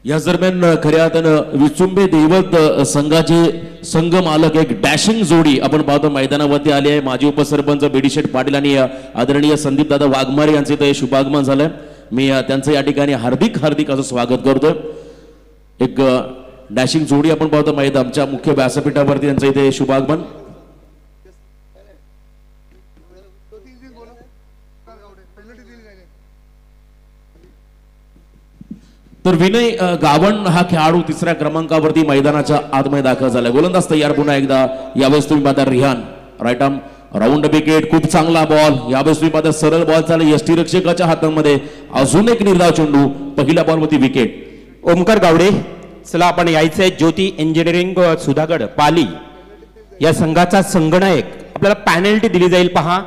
या दरम्यान खऱ्या अर्थानं विचुंबे दैवत संघाचे संघ मालक एक डॅशिंग जोडी आपण पाहतो मैदानावरती आली आहे. माजी उपसरपंच बेडीशेठ पाटील आणि आदरणीय संदीप दादा वाघमारे यांचे इथे शुभागमन झालंय. मी त्यांचं या ठिकाणी हार्दिक असं स्वागत करतोय. एक डॅशिंग जोडी आपण पाहतो मैदान आमच्या मुख्य व्यासपीठावरती त्यांचं इथे शुभागमन. तर विनय गावण हा खेळाडू तिसऱ्या क्रमांकावरती मैदानाच्या आतमध्ये दाखल झाला. गोलंदाज तयार पुन्हा एकदा. यावेळेस तुम्ही पाहता Rihan right arm round wicket, खूप चांगला बॉल. यावेळेस तुम्ही पाहता सरळ बॉल चालला यष्टीरक्षकाच्या हातामध्ये. अजून एक निर्धाव चेंडू, पहिल्या बॉलवरती विकेट. ओमकार गावडे, चला आपण यायचंय ज्योती इंजिनिअरिंग सुधागड पाली या संघाचा संघनायक. आपल्याला पॅनल्टी दिली जाईल. पहा,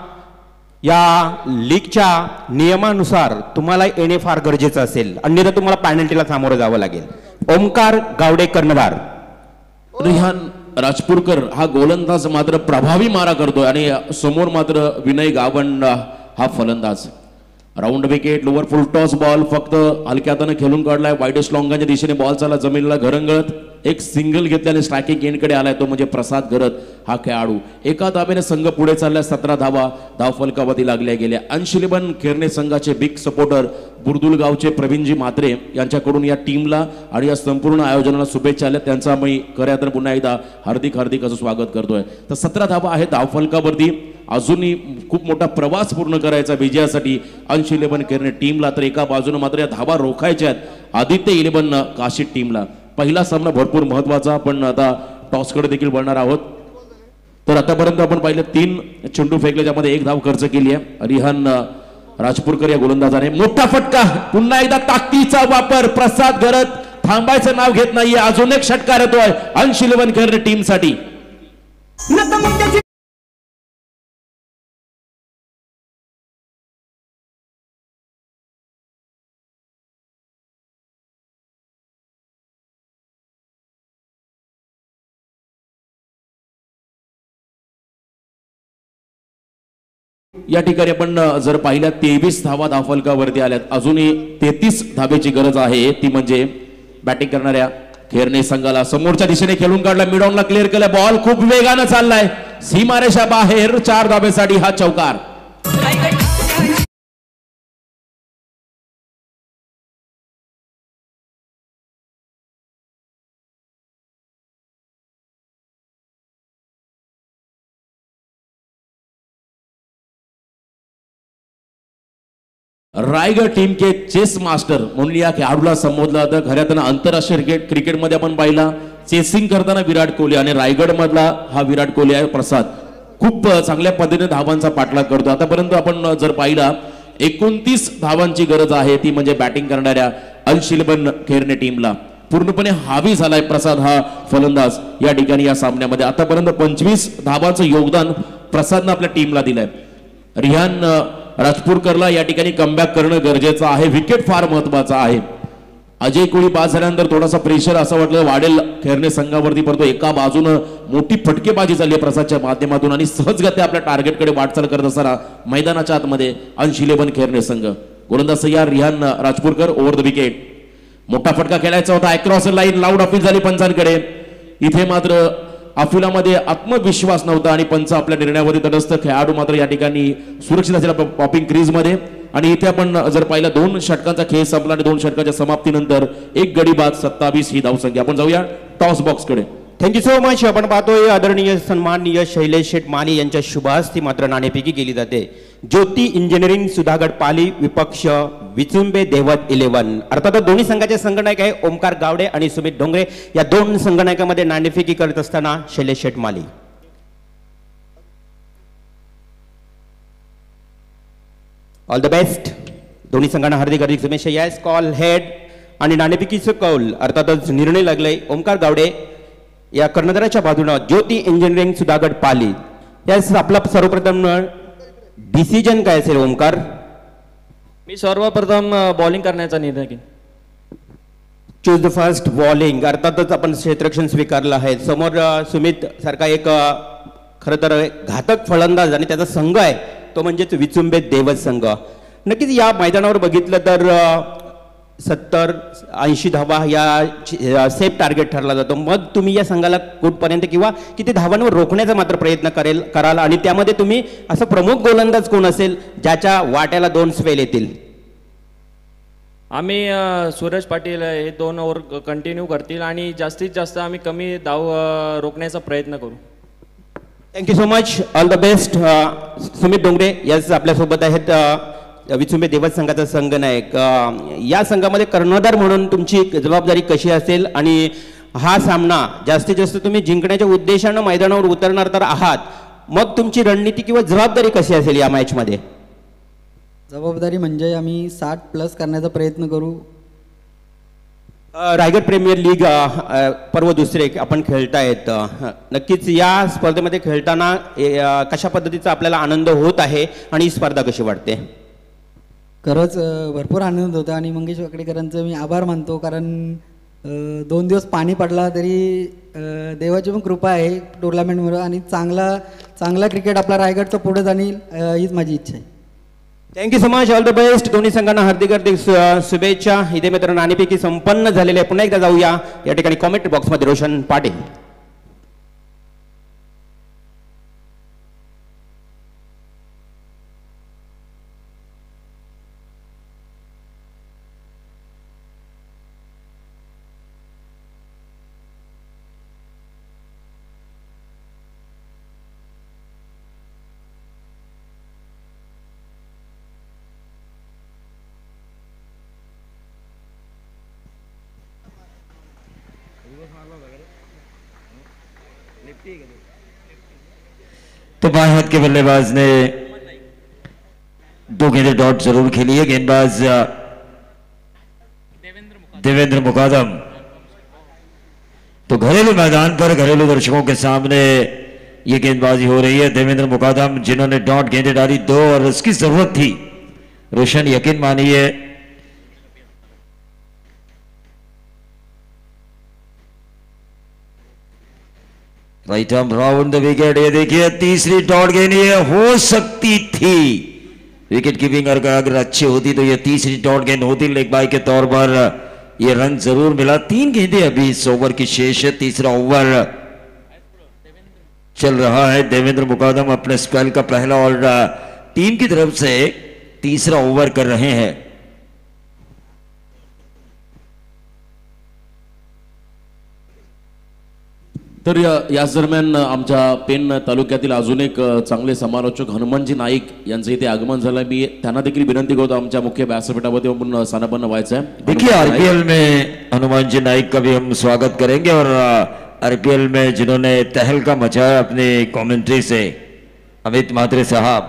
या लीगच्या नियमानुसार तुम्हाला येणे फार गरजेचं असेल, अन्यथा तुम्हाला पॅनल्टीला सामोरं जावं लागेल. ओमकार गावडे कर्णधार. रिहान राजपूरकर हा गोलंदाज मात्र प्रभावी मारा करतोय आणि समोर मात्र विनय गावण हा फलंदाज. Round wicket, lower full toss ball फक्त हलक्या हाताने खेळून काढलाय. वाईडेस्ट लॉंगाच्या दिशेने बॉल चालला जमिनीला घरंगळत. एक सिंगल घेतल्याने स्ट्रायकिंग एंडकडे आलाय तो म्हणजे प्रसाद घरत हा खेळाडू. एका धाब्याने संघ पुढे चाललाय. 17 धावा धाव फलकावरती लागल्या गेल्या. अंशुलिबन केरने संघाचे बिग सपोर्टर बुर्दुल गावचे प्रवीणजी म्हात्रे यांच्याकडून या टीमला आणि या संपूर्ण आयोजनाला शुभेच्छा आल्या. त्यांचा मी खऱ्या तर पुन्हा एकदा हार्दिक असं स्वागत करतोय. तर 17 धावा आहेत धाव फलकावरती. अजूनही खूप मोठा प्रवास पूर्ण करायचा विजयासाठी अंशुलिबन केरने टीमला. तर एका बाजूने मात्र या धावा रोखायच्या आहेत आदित्य 11 काशी टीमला. पहिला सामना भरपूर महत्वाचा, पण आता टॉसकडे देखील वळणार आहोत. तर आतापर्यंत आपण पाहिलं 3 चेंडू फेकले, ज्यामध्ये 1 धाव खर्च केली आहे रिहान राजपूरकर या गोलंदाजाने. मोठा फटका, पुन्हा एकदा ताकदीचा वापर. प्रसाद घरत थांबायचं नाव घेत नाहीये. अजून एक षटकार येतोय अंशुलिबन केरने टीमसाठी. या ठिकाणी आपण जर पाहिल्या 23 धावा धावफलकावरती आल्यात. अजूनही 33 धावेची गरज आहे, ती म्हणजे बॅटिंग करणाऱ्या केरने संघाला. समोरच्या दिशेने खेळून काढला, मिडॉनला क्लिअर केला. बॉल खूप वेगानं चाललाय सीमारेषा बाहेर. 4 धावेसाठी हा चौकार. रायगड टीम के चेस मास्टर म्हणून या खेळाडूला संबोधलं जातं. खऱ्या अर्थानं आंतरराष्ट्रीय क्रिकेटमध्ये आपण पाहिला चेसिंग करताना विराट कोहली आणि रायगड मधला हा विराट कोहली आहे प्रसाद. खूप चांगल्या पद्धतीने धावांचा पाठलाग करतो. आतापर्यंत आपण जर पाहिला 29 धावांची गरज आहे, ती म्हणजे बॅटिंग करणाऱ्या अंशुलिबन केरने टीमला. पूर्णपणे हावी झालाय प्रसाद हा फलंदाज या ठिकाणी या सामन्यामध्ये आतापर्यंत 25 धावांचं योगदान प्रसादनं आपल्या टीमला दिलंय. रिहान राजपूरकरला या ठिकाणी कमबॅक करणं गरजेचं आहे. विकेट फार महत्वाचा आहे. अजय कोळी बाद झाल्यानंतर थोडासा प्रेशर असं वाटलं वाढेल खेळणे संघावरती, परंतु एका बाजूनं मोठी फटकेबाजी झाली आहे प्रसादच्या माध्यमातून आणि सहजगत्या आपल्या टार्गेटकडे वाटचाल करत असताना मैदानाच्या आतमध्ये अंश 11 खेळणे संघ. गोलंदाज तयार रिहान राजपूरकर ओव्हर द विकेट. मोठा फटका खेळायचा होता अक्रॉस लाईन. लाऊड अपील झाली पंचांकडे. इथे मात्र अफिलामध्ये आत्मविश्वास नव्हता आणि पंच आपल्या निर्णयावरती तटस्थ. खेळाडू मात्र या ठिकाणी सुरक्षित असलेला पॉपिंग क्रीजमध्ये. आणि इथे आपण जर पाहिलं 2 षटकांचा खेळ संपला आणि 2 षटकाच्या समाप्तीनंतर 1 गडी बाद 27 ही धावसंख्या. आपण जाऊया टॉस बॉक्स कडे. Thank you so much. आपण पाहतोय आदरणीय सन्माननीय शैलेश शेठ माने यांच्या शुभ हस्ते मात्र नाणेफेकी केली जाते. ज्योती इंजिनिअरिंग सुधागड पाली विपक्ष विचुंबे देवत 11. अर्थात दोन्ही संघाचे संघनायक आहे ओमकार गावडे आणि सुमित डोंगरे. या 2 संघनायकामध्ये नाणेफेकी करत असताना शैलेश शेठ माली. All the best. दोन्ही संघांना हार्दिक हार्दिक शुभेच्छा. यस कॉल हेड आणि नाणेफेकीचं कौल अर्थातच निर्णय लागलाय ओमकार गावडे या कर्णधाराच्या बाजूने ज्योती इंजिनिअरिंग सुधागड पाली. यस आपला सर्वप्रथम डिसिजन काय असेल ओमकार? मी सर्वप्रथम बॉलिंग करण्याचा निर्णय घेईन. Choose the first bowling. अर्थातच आपण क्षेत्ररक्षण स्वीकारलं आहे. समोर सुमित सारखा एक खरं तर घातक फलंदाज आणि त्याचा संघ आहे तो म्हणजेच विचुंबे देवत संघ. नक्कीच या मैदानावर बघितलं तर 70-80 धावा या सेफ टार्गेट ठरला जातो. मग तुम्ही या संघाला कुठपर्यंत किंवा किती धावांवर रोखण्याचा मात्र प्रयत्न कराल आणि त्यामध्ये तुम्ही असं प्रमुख गोलंदाज कोण असेल ज्याच्या वाट्याला 2 स्पेल येतील? आम्ही सूरज पाटील हे 2 ओव्हर कंटिन्यू करतील आणि जास्तीत जास्त आम्ही कमी धाव रोखण्याचा प्रयत्न करू. Thank you so much. All the best. Sumit Dongre yes आपल्यासोबत आहेत विचुंबे देवत संघाचा संघनायक. या संघामध्ये कर्णधार म्हणून तुमची जबाबदारी कशी असेल आणि हा सामना जास्तीत जास्त तुम्ही जिंकण्याच्या उद्देशानं मैदानावर उतरणार तर आहात, मग तुमची रणनीती किंवा जबाबदारी कशी असेल या मॅचमध्ये? जबाबदारी म्हणजे आम्ही 60+ करण्याचा प्रयत्न करू. रायगड प्रीमियर लीग पर्व दुसरे आपण खेळतायत. नक्कीच या स्पर्धेमध्ये खेळताना कशा पद्धतीचा आपल्याला आनंद होत आहे आणि ही स्पर्धा कशी वाटते? खरंच भरपूर आनंद होता आणि मंगेश वाकडेकरांचं मी आभार मानतो, कारण 2 दिवस पाणी पडला तरी देवाची पण कृपा आहे टुर्नामेंटवर आणि चांगला क्रिकेट आपला रायगडचं पुढे जाईल हीच माझी इच्छा आहे. Thank you so much. All the best. दोन्ही संघांना हार्दिक हार्दिक शुभेच्छा. इथे मित्र नाणेफेकी संपन्न झालेले आहे. पुन्हा एकदा जाऊया या ठिकाणी कॉमेंट्री बॉक्समध्ये रोशन पाटील. तो बाएं हाथ के बल्लेबाज ने 2 गेंदें डॉट जरूर खेली है. गेंदबाज देवेंद्र मुकादम. तो घरेलू मैदान पर घरेलू दर्शकों के सामने ये गेंदबाजी हो रही है. देवेंद्र मुकादम जिन्होंने डॉट गेंदें डाली 2 और उसकी जरूरत थी. रोशन यकीन मानिए right arm round the wicket. ये देखिए तीसरी डॉट गेंद ये हो सकती थी. विकेट कीपिंग अगर अच्छी होती तो ये तीसरी डॉट गेंद होती. लेग बाय के तौर पर ये रन जरूर मिला. 3 गेंदें अभी इस ओवर की शेष है. तीसरा ओवर चल रहा है. देवेंद्र मुकादम अपने स्पेल का पहला और टीम की तरफ से तीसरा ओवर कर रहे हैं. तर याच दरम्यान आमच्या पेन तालुक्यातील अजून एक चांगले समालोचक हनुमानजी नाईक यांचं इथे आगमन झालं. मी त्यांना देखील विनंती करतो आमच्या मुख्य व्यासपीठावरती आपण स्थानापन्न व्हायचं आहे. देखिए आरपीएल में हनुमान जी नाइक का भी हम स्वागत करेंगे और आरपीएल में जिन्होंने तहलका मचाया अपने कमेंट्री से अमित म्हात्रे साहब,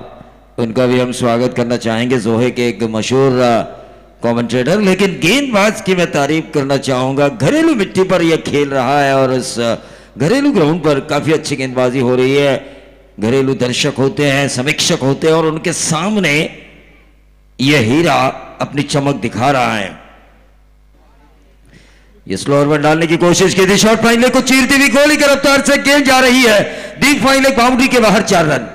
उनका भी हम स्वागत करना चाहेंगे. जोहे के एक मशहूर कमेंटेटर, लेकिन गेंदबाज की मैं तारीफ करना चाहूंगा। घरेलू मिट्टी पर यह खेल रहा है और उस घरेलू ग्राउंड पर काफी अच्छी गेंदबाजी हो रही है। घरेलू दर्शक होते हैं, समीक्षक होते हैं और उनके सामने यह हीरा अपनी चमक दिखा रहा है। ये स्लोअर में डालने की कोशिश की थी, शॉर्ट फाइनल को चीरती हुई गोली की रफ्तार से गेंद जा रही है डीप फाइनल बाउंड्री के बाहर, 4 रन।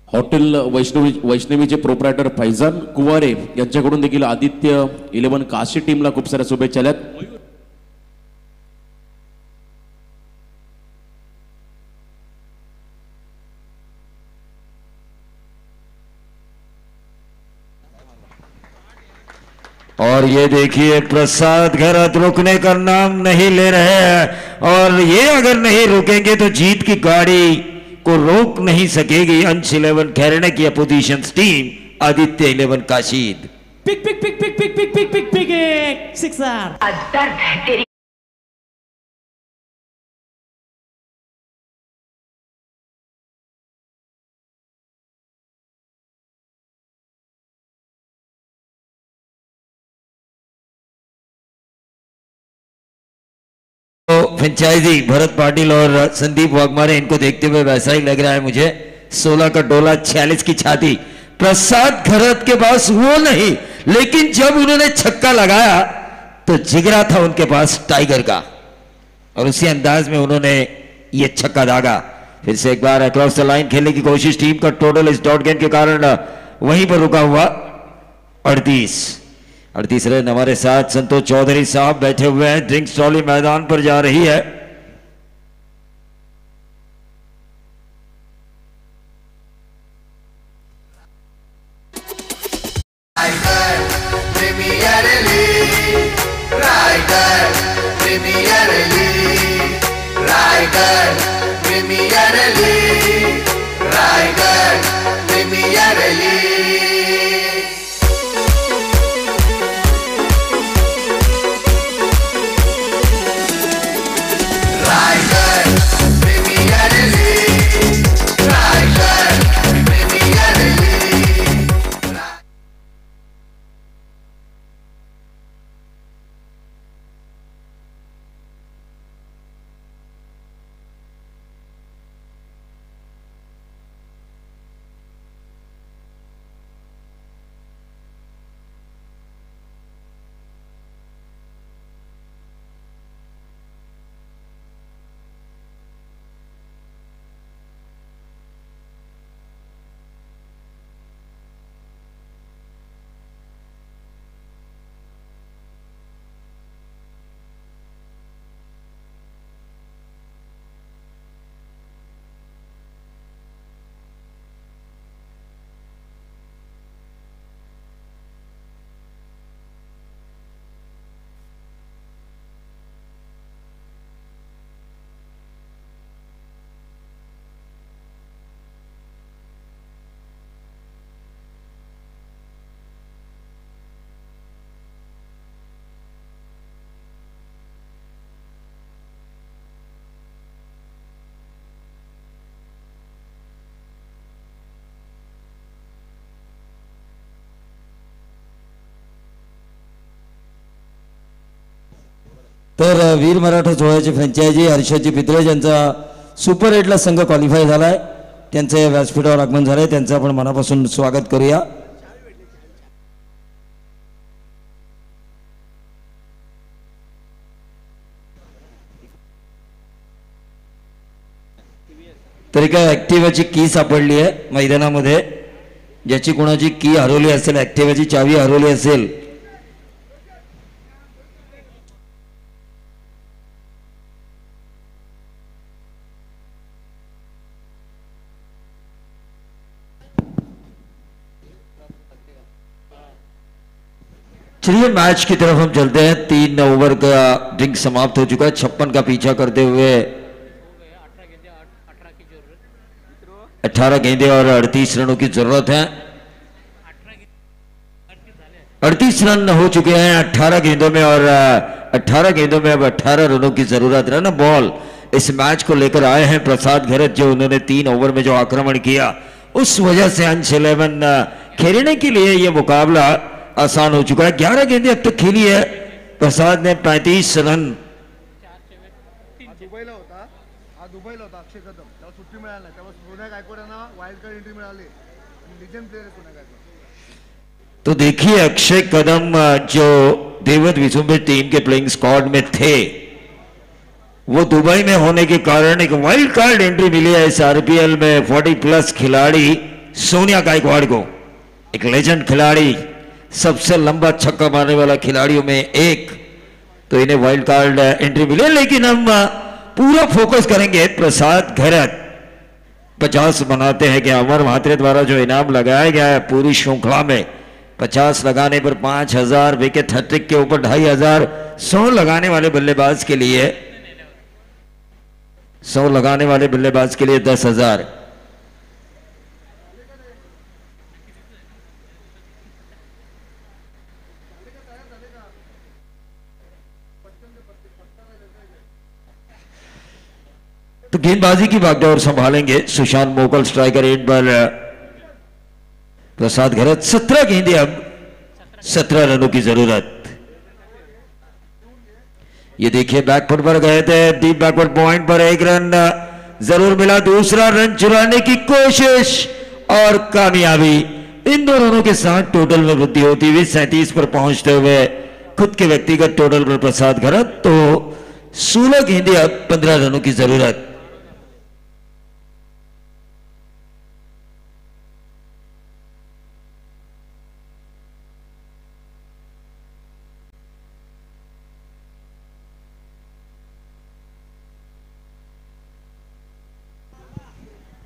हॉटेल वैष्णवीचे प्रोप्रायटर फैजान कुवारे यांच्याकडून देखील आदित्य 11 काशी टीमला खूप साऱ्या शुभेच्छा आल्यात। और ये देखिए प्रसाद घरत रुकने का नाम नहीं ले रहे हैं और ये अगर नहीं रुकेंगे तो जीत की गाड़ी को रोक नहीं सकेगी अंश 11 खैरने की अपोजिशन टीम आदित्य 11 काशीद। पिक पिक पिक पिक पिक पिक पिक पिक पिक सिक्सर। दर्द है तेरी। फ्रेंचाइजी भरत पाटिल और संदीप वाघमारे, इनको देखते हुए वैसा ही लग रहा है मुझे। 16 का डोला 46 की छाती। प्रसाद घरत के पास वो नहीं, लेकिन जब उन्होंने छक्का लगाया तो जिगरा था उनके पास टाइगर का और उसी अंदाज में उन्होंने ये छक्का दागा। फिर से एक बार अक्रॉस द लाइन खेलने की कोशिश, टीम का टोटल इस डॉट गेंद के कारण वहीं पर रुका हुआ। 38 रन। हमारे साथ संतोष चौधरी साहब बैठे हुए हैं। ड्रिंक्स ट्रॉली मैदान पर जा रही है। तर वीर मराठा सोहळ्याची फ्रँचायझी हर्षदजी पित्रे यांचा सुपर 8ला संघ क्वालिफाय झालाय, त्यांचे व्यासपीठावर आगमन झालंय, त्यांचं आपण मनापासून स्वागत करूया। तरी काय ऍक्टिव्हाची की सापडली आहे मैदानामध्ये, ज्याची कोणाची की हरवली असेल, ऍक्टिव्हाची चावी हरवली असेल, चलिए मैच की तरफ हम चलते हैं। 3 ओवर का ड्रिंक समाप्त हो चुका है। 56 का पीछा करते हुए 18 गेंदे और 38 रनों की जरूरत है। 38 रन हो चुके हैं 18 गेंदों में और 18 गेंदों में अब 18 रनों की जरूरत। रन बॉल इस मैच को लेकर आए हैं प्रसाद घरत, जो उन्होंने 3 ओवर में जो आक्रमण किया उस वजह से अंश 11 खेलने के लिए यह मुकाबला आसान हो चुका है। 11 गेंदें अब तक खेली है प्रसाद ने, 35 रन। दुबईला होता अक्षय कदम, त्याला सुट्टी मिळाली नाही, त्यामुळे सोन्या गायकवाडांना वाईल्ड कार्ड एंट्री मिळाली। लिजेंड प्लेयर आहे सोन्या गायकवाड। तो देखिए अक्षय कदम जो देवत विसुंबे टीम के प्लेइंग स्क्वाड में थे, वो दुबई में होने के कारण एक वाइल्ड कार्ड एंट्री मिली है इस आरपीएल में। 40+ खिलाड़ी सोनिया गायकवाड़ को, एक लेजेंड खिलाड़ी, सबसे लंबा छक्का मारने वाला खिलाड़ियों में एक, तो इन्हें वाइल्ड कार्ड एंट्री मिली। लेकिन हम पूरा फोकस करेंगे प्रसाद घरत 50 बनाते हैं कि अमर म्हात्रे द्वारा जो इनाम लगाया गया है पूरी श्रृंखला में, 50 लगाने पर 5000, विकेट हैट्रिक के ऊपर 2500, 100 लगाने वाले बल्लेबाज के लिए 100 लगाने वाले बल्लेबाज के लिए 10,000। तो गेंदबाजी की बागडोर संभालेंगे सुशांत मोकल, स्ट्राइकर 8 पर प्रसाद घरत। 17 गेंदे, अब 17 रनों की जरूरत। ये देखिए बैकफुट पर गए थे, डीप बैकवर्ड पॉइंट पर 1 रन जरूर मिला। दूसरा रन चुराने की कोशिश और कामयाबी। इन 2 रनों के साथ टोटल में वृद्धि होती हुई 37 पर पहुंचते हुए खुद के व्यक्तिगत टोटल पर प्रसाद घरत। तो 16 गेंदे, अब 15 रनों की जरूरत।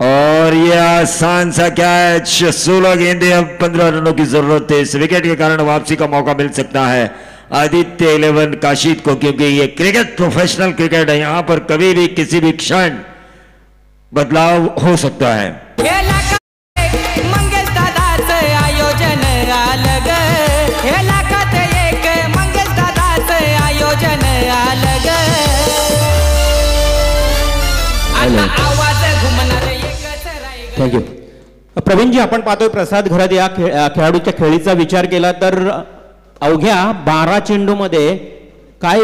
और यह आसान सा कैच, 16 गेंदे, अब 15 रनों की जरूरत है। इस विकेट के कारण वापसी का मौका मिल सकता है आदित्य 11 काशिद को, क्योंकि ये क्रिकेट प्रोफेशनल क्रिकेट है, यहां पर कभी भी किसी भी क्षण बदलाव हो सकता है। मंगेश दादाचं आयोजन अलग, हे लाखात एक मंगेश दादाचं आयोजन अलग, आता आवाज घुमणार थँक यू प्रवीणजी. आपण पाहतोय प्रसाद घरत या खेळाडूच्या खेळीचा विचार केला तर अवघ्या 12 चेंडूमध्ये काय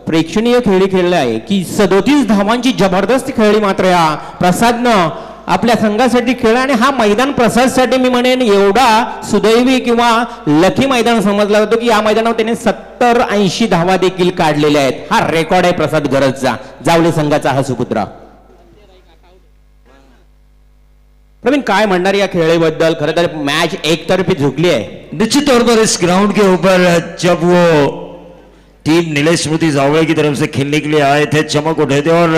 प्रेक्षणीय खेळी खेळले आहे की 37 धावांची जबरदस्त खेळी मात्र या प्रसादनं आपल्या संघासाठी खेळला. आणि हा मैदान प्रसादसाठी मी म्हणेन एवढा सुदैवी किंवा लकी मैदान समजला जातो की या मैदानावर त्याने 70-80 धावा देखील काढलेल्या आहेत. हा रेकॉर्ड आहे प्रसाद घरतचा, जावळे संघाचा हा सुपुत्र. प्रवीण काय म्हणणार या खेळीबद्दल? खरं तर मैच एक तरफी झुकली है निश्चित तौर पर इस ग्राउंड के ऊपर जब वो टीम नीलेश स्मृति जावड़े की तरफ से खेलने के लिए आए थे, चमक उठे थे और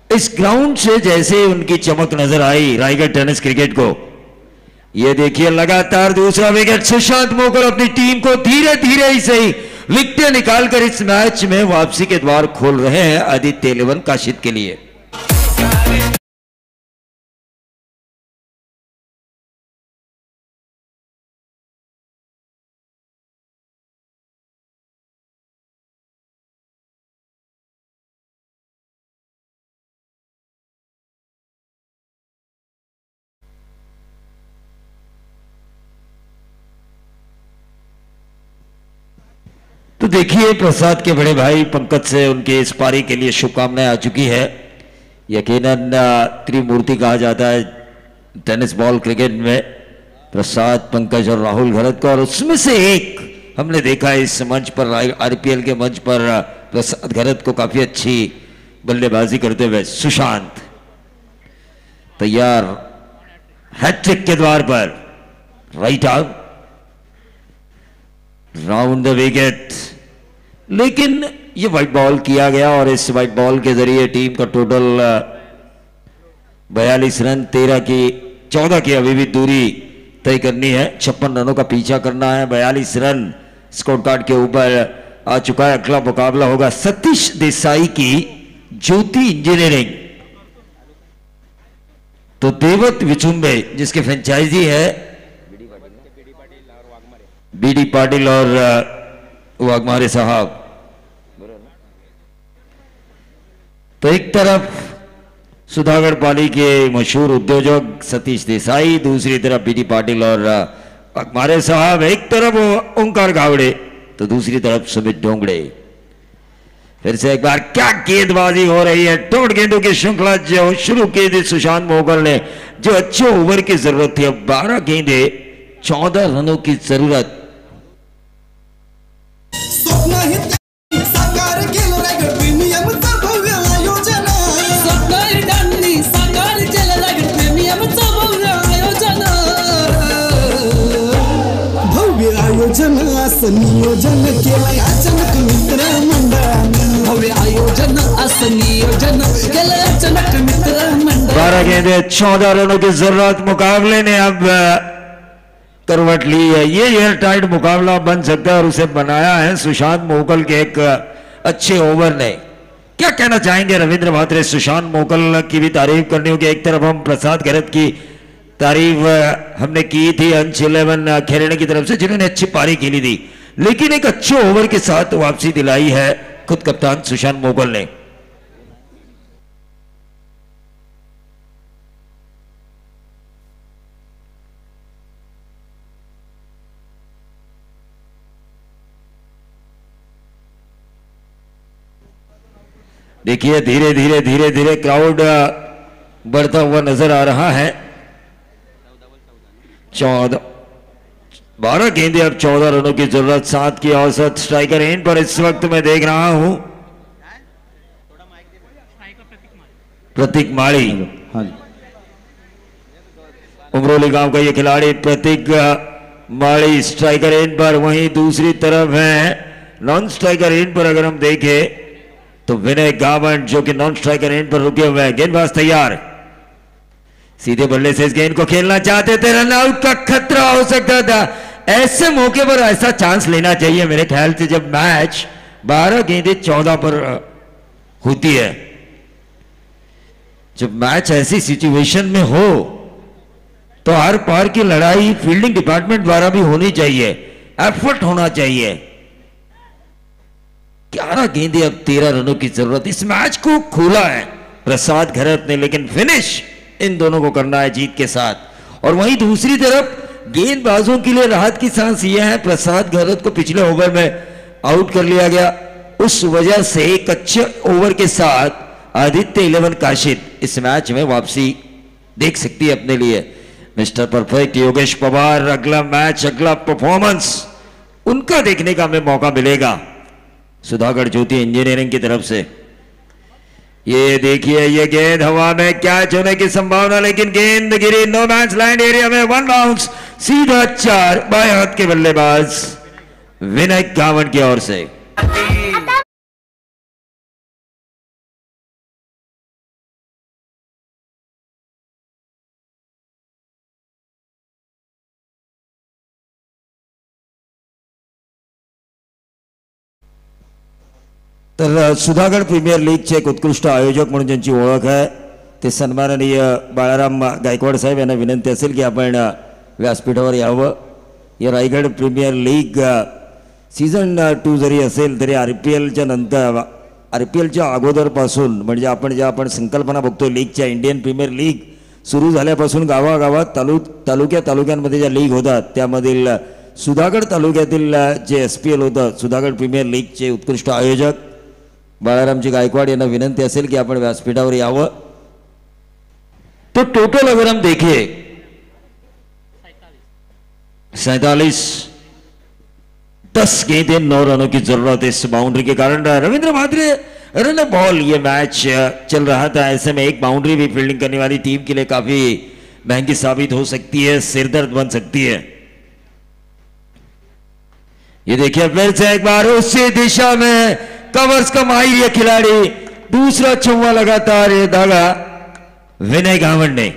इस ग्राउंड से जैसे उनकी चमक नजर आई रायगढ़ टेनिस क्रिकेट को, ये देखिए लगातार दूसरा विकेट। सुशांत मोकल अपनी टीम को धीरे धीरे ही सही विकेट निकालकर इस मैच में वापसी के द्वार खोल रहे हैं आदित्य 11 काशिद के लिए। तो देखिए प्रसाद के बड़े भाई पंकज से उनके इस पारी के लिए शुभकामनाएं आ चुकी है। यकीनन त्रिमूर्ति कहा जाता है टेनिस बॉल क्रिकेट में प्रसाद, पंकज और राहुल घरत को, और उसमें से एक हमने देखा है इस मंच पर, आरपीएल के मंच पर प्रसाद घरत को काफी अच्छी बल्लेबाजी करते हुए। सुशांत तैयार हैट्रिक के द्वार पर, right out, round the wicket, लेकिन ये व्हाइट बॉल किया गया और इस व्हाइट बॉल के जरिए टीम का टोटल 42 रन, 14 की अभी भी दूरी तय करनी है, 56 रनों का पीछा करना है। 42 रन स्कोर कार्ड के ऊपर आ चुका है। अगला मुकाबला होगा सतीश देसाई की ज्योति इंजीनियरिंग तो देवत विचुंबे जिसके फ्रेंचाइजी है बीडी पाटिल और वाघमारे साहब, तो एक तरफ सुधागढ़ पाली के मशहूर उद्योजक सतीश देसाई, दूसरी तरफ बीडी पाटिल और वाघमारे साहब, एक तरफ ओंकार गावड़े तो दूसरी तरफ सुमित डोंगड़े। फिर से एक बार क्या गेंदबाजी हो रही है, तोड़ गेंदों की श्रृंखला जो शुरू की थी सुशांत मोगल ने, जो अच्छे ओवर की जरूरत थी। अब 12 गेंदे 14 रनों की जरूरत। नियोजन केलंय अचानक मित्र मंडळानं, भव्य आयोजन असं नियोजन केलंय अचानक मित्र मंडळ। 12 गेंदे 14 रनों की जरूरत। मुकाबले ने अब करवट ली है, ये एयर टाइट मुकाबला बन सकता है और उसे बनाया है सुशांत मोगल के एक अच्छे ओवर ने। क्या कहना चाहेंगे रविंद्र भात्रे? सुशांत मोगल की भी तारीफ करनी होगी। एक तरफ हम प्रसाद गहरत की तारीफ हमने की थी अंश 11 खेलने की तरफ से, जिन्होंने अच्छी पारी खेली थी, लेकिन एक अच्छे ओवर के साथ वापसी दिलाई है खुद कप्तान सुशांत मोगल ने। देखिए धीरे धीरे धीरे धीरे क्राउड बढ़ता हुआ नजर आ रहा है। 12 गेंदे अब 14 रनों की जरूरत। 7 की औसत स्ट्राइकर एंड पर इस वक्त मैं देख रहा हूं प्रतीक माड़ी, उमरोली गांव का ये खिलाड़ी प्रतीक माड़ी स्ट्राइकर एंड पर। वहीं दूसरी तरफ है नॉन स्ट्राइकर एंड पर अगर हम देखें तो विनय गावंड जो कि नॉन स्ट्राइकर एंड पर रुके हुए हैं। गेंदबाज तैयार, सीधे बल्ले से इस गेंद को खेलना चाहते थे, रन आउट का खतरा हो सकता था। ऐसे मौके पर ऐसा चांस लेना चाहिए मेरे ख्याल से, जब मैच 12 गेंदे 14 पर होती है। जब मैच ऐसी सिचुएशन में हो तो हर पार की लड़ाई फील्डिंग डिपार्टमेंट द्वारा भी होनी चाहिए, एफर्ट होना चाहिए। 11 गेंदे अब 13 रनों की जरूरत। इस मैच को खोला है प्रसाद गहरत ने, लेकिन फिनिश इन दोनों को करना है जीत के साथ। और वहीं दूसरी तरफ गेंदबाजों के लिए राहत की सांस यह है, प्रसाद गहरत को पिछले ओवर में आउट कर लिया गया, उस वजह से एक अच्छे ओवर के साथ आदित्य 11 काशिद इस मैच में वापसी देख सकती है अपने लिए। मिस्टर परफेक्ट योगेश पवार, अगला मैच अगला परफॉर्मेंस उनका देखने का हमें मौका मिलेगा सुधागढ़ ज्योति इंजीनियरिंग की तरफ से। ये देखिए ये गेंद हवा में कैच होने की संभावना, लेकिन गेंद गिरी नो मैच लैंड एरिया में, 1 बाउंस सीधा 4 बाएं हाथ के बल्लेबाज विनय गावंड की ओर से। तर सुधागढ़ प्रीमियर लीगचे एक उत्कृष्ट आयोजक म्हणून ज्यांची ओळख आहे ते सन्माननीय बाळाराम गायकवाड साहेब यांना विनंती असेल की आपण व्यासपीठावर यावं। या रायगड प्रीमियर लीग सीझन 2 जरी असेल तरी RPLच्या नंतर RPLच्या अगोदरपासून म्हणजे आपण संकल्पना बघतो लीगच्या, इंडियन प्रीमियर लीग सुरू झाल्यापासून गावागावात तालुक्यांमध्ये ज्या लीग होतात त्यामधील सुधागढ़ तालुक्यातील जे SPL होतं सुधागढ़ प्रीमियर लीगचे उत्कृष्ट आयोजक बाळारामजी गायकवाड यांना विनंती असेल की आपण व्यासपीठावर यावं। तो टोटल अगर हम देखें 47 10 गेंदें 9 रनों की जरूरत है इस बाउंड्री के कारण। रविंद्र भात्रे रन बॉल ये मैच चल रहा था, ऐसे में एक बाउंड्री भी फील्डिंग करने वाली टीम के लिए काफी महंगी साबित हो सकती है, सिरदर्द बन सकती है। ये देखिए फिर से एक बार उसी दिशा में कवर्स का माहिर ये खिलाड़ी, दूसरा चौवा लगातार ये दागा विनय गावंड ने।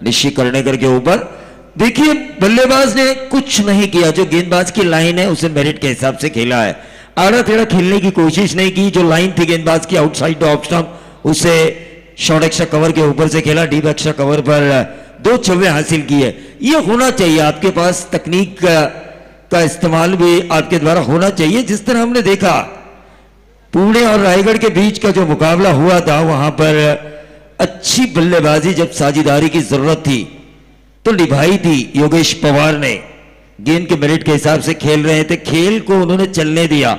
निशी कर्णेकर के ऊपर। देखिए बल्लेबाज ने कुछ नहीं किया, जो गेंदबाज की लाइन है उसे मेरिट के हिसाब से खेला है, आड़ा टेढ़ा खेलने की कोशिश नहीं की। जो लाइन थी गेंदबाज की आउटसाइड ऑफ स्टंप उसे शॉर्ट एक्स्ट्रा कवर के ऊपर से खेला, डीप एक्स्ट्रा कवर पर 2 छक्के हासिल किए। ये होना चाहिए आपके पास, तकनीक का इस्तेमाल भी आपके द्वारा होना चाहिए। जिस तरह हमने देखा पुणे और रायगढ़ के बीच का जो मुकाबला हुआ था, वहां पर अच्छी बल्लेबाजी जब साझेदारी की जरूरत थी तो निभाई थी योगेश पवार ने। गेंद के मेरिट के हिसाब से खेल रहे थे, खेल को उन्होंने चलने दिया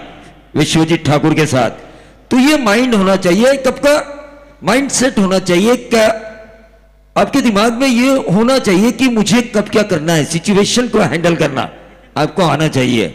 विश्वजीत ठाकुर के साथ। तो ये माइंड होना चाहिए, कब का माइंड सेट होना चाहिए, क्या आपके दिमाग में ये होना चाहिए कि मुझे कब क्या करना है, सिचुएशन को हैंडल करना आपको आना चाहिए।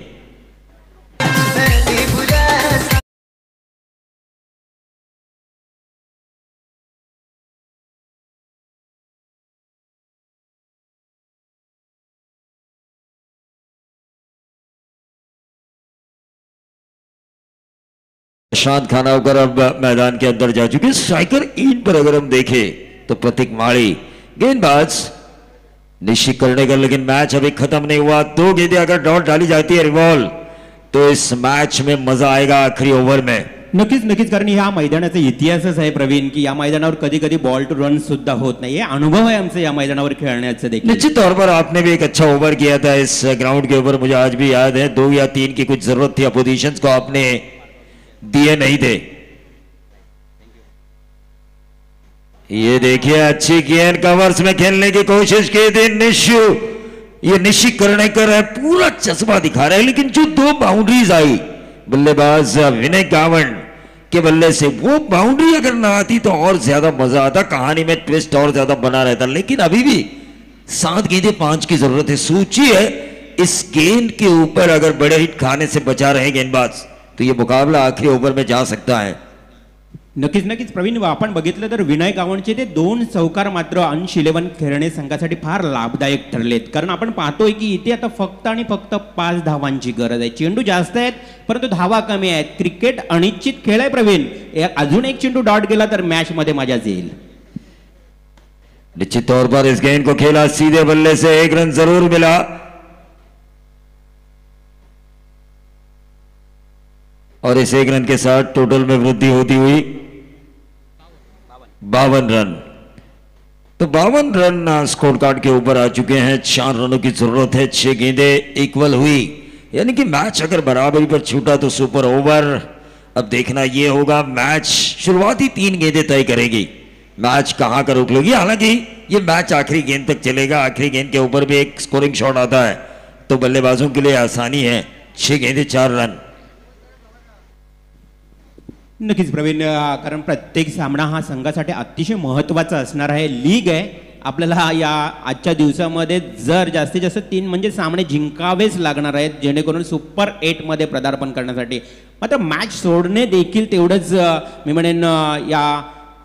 प्रशांत खानावकर अब मैदान के अंदर जा चुके। स्ट्राइकर इन पर अगर हम देखें तो प्रतीक माड़ी, गेंदबाज निशी कर्णेकर, लेकिन मैच अभी खत्म नहीं हुआ। 2 गेंदें अगर डॉट डाली जाती है रिवॉल्व तो इस मैच में मजा आएगा आखिरी ओव्हर में। नक्कीच कारण ह्या मैदानाचा इतिहासच आहे प्रवीण की या मैदानावर कधी कधी बॉल टू रन सुद्धा होत नाही। अनुभव आहे आमचा या मैदानावर खेळण्याचा देखील। निश्चित तौर पर आपने भी एक अच्छा ओवर किया था इस ग्राउंड के ऊपर, मुझे आज भी याद है। 2 या 3 की कुछ जरूरत थी, अपोजिशन को आपने दिए नहीं थे। ये देखिए अच्छी गेंद कवर्स में खेलने की कोशिश की थी निशु, ये निशी कर्णेकर है, पूरा चश्मा दिखा रहा है। लेकिन जो 2 बाउंड्रीज आई बल्लेबाज विनय गावंड के बल्ले से, वो बाउंड्री अगर ना आती तो और ज्यादा मजा आता, कहानी में ट्विस्ट और ज्यादा बना रहता। लेकिन अभी भी 7 गेंदें 5 की जरूरत है। सूची है इस गेंद के ऊपर अगर बड़े हिट खाने से बचा रहे गेंदबाज तो ये मुकाबला आखिरी ओव्हर में जा सकता है। नक्कीच प्रवीण, आपण बघितलं तर विनय गावंडचे ते 2 चौकार मात्र अंश 11 खेळणे संघासाठी फार लाभदायक ठरलेत। कारण आपण पाहतोय की इथे आता फक्त आणि फक्त 5 धावांची गरज आहे। चेंडू जास्त आहेत परंतु धावा कमी आहेत। क्रिकेट अनिश्चित खेळ आहे प्रवीण, अजून एक चेंडू डॉट गेला तर मॅच मध्ये मजा येईल। निश्चित तौर पर इस गेंद को खेला सीधे बल्ले से, 1 रन जरूर मिला। और इस 1 रन के साथ टोटल में वृद्धि होती हुई 52 रन। तो 52 रन स्कोर कार्ड के ऊपर आ चुके हैं। 4 रनों की जरूरत है, 6 गेंदें इक्वल हुई, यानी कि मैच अगर बराबरी पर छूटा तो सुपर ओवर। अब देखना यह होगा, मैच शुरुआती 3 गेंदें तय करेगी मैच कहां का रुक लेगी। हालांकि यह मैच आखिरी गेंद तक चलेगा, आखिरी गेंद के ऊपर भी एक स्कोरिंग शॉट आता है तो बल्लेबाजों के लिए आसानी है। 6 गेंदें 4 रन। नक्कीच प्रवीण, कारण प्रत्येक सामना हा संघासाठी अतिशय महत्त्वाचा असणार आहे। लीग आहे, आपल्याला या आजच्या दिवसामध्ये जर जास्तीत जास्त 3 म्हणजे सामने जिंकावेच लागणार आहेत जेणेकरून सुपर 8 मध्ये पदार्पण करण्यासाठी। मात्र मॅच सोडणे देखील तेवढंच मी म्हणेन या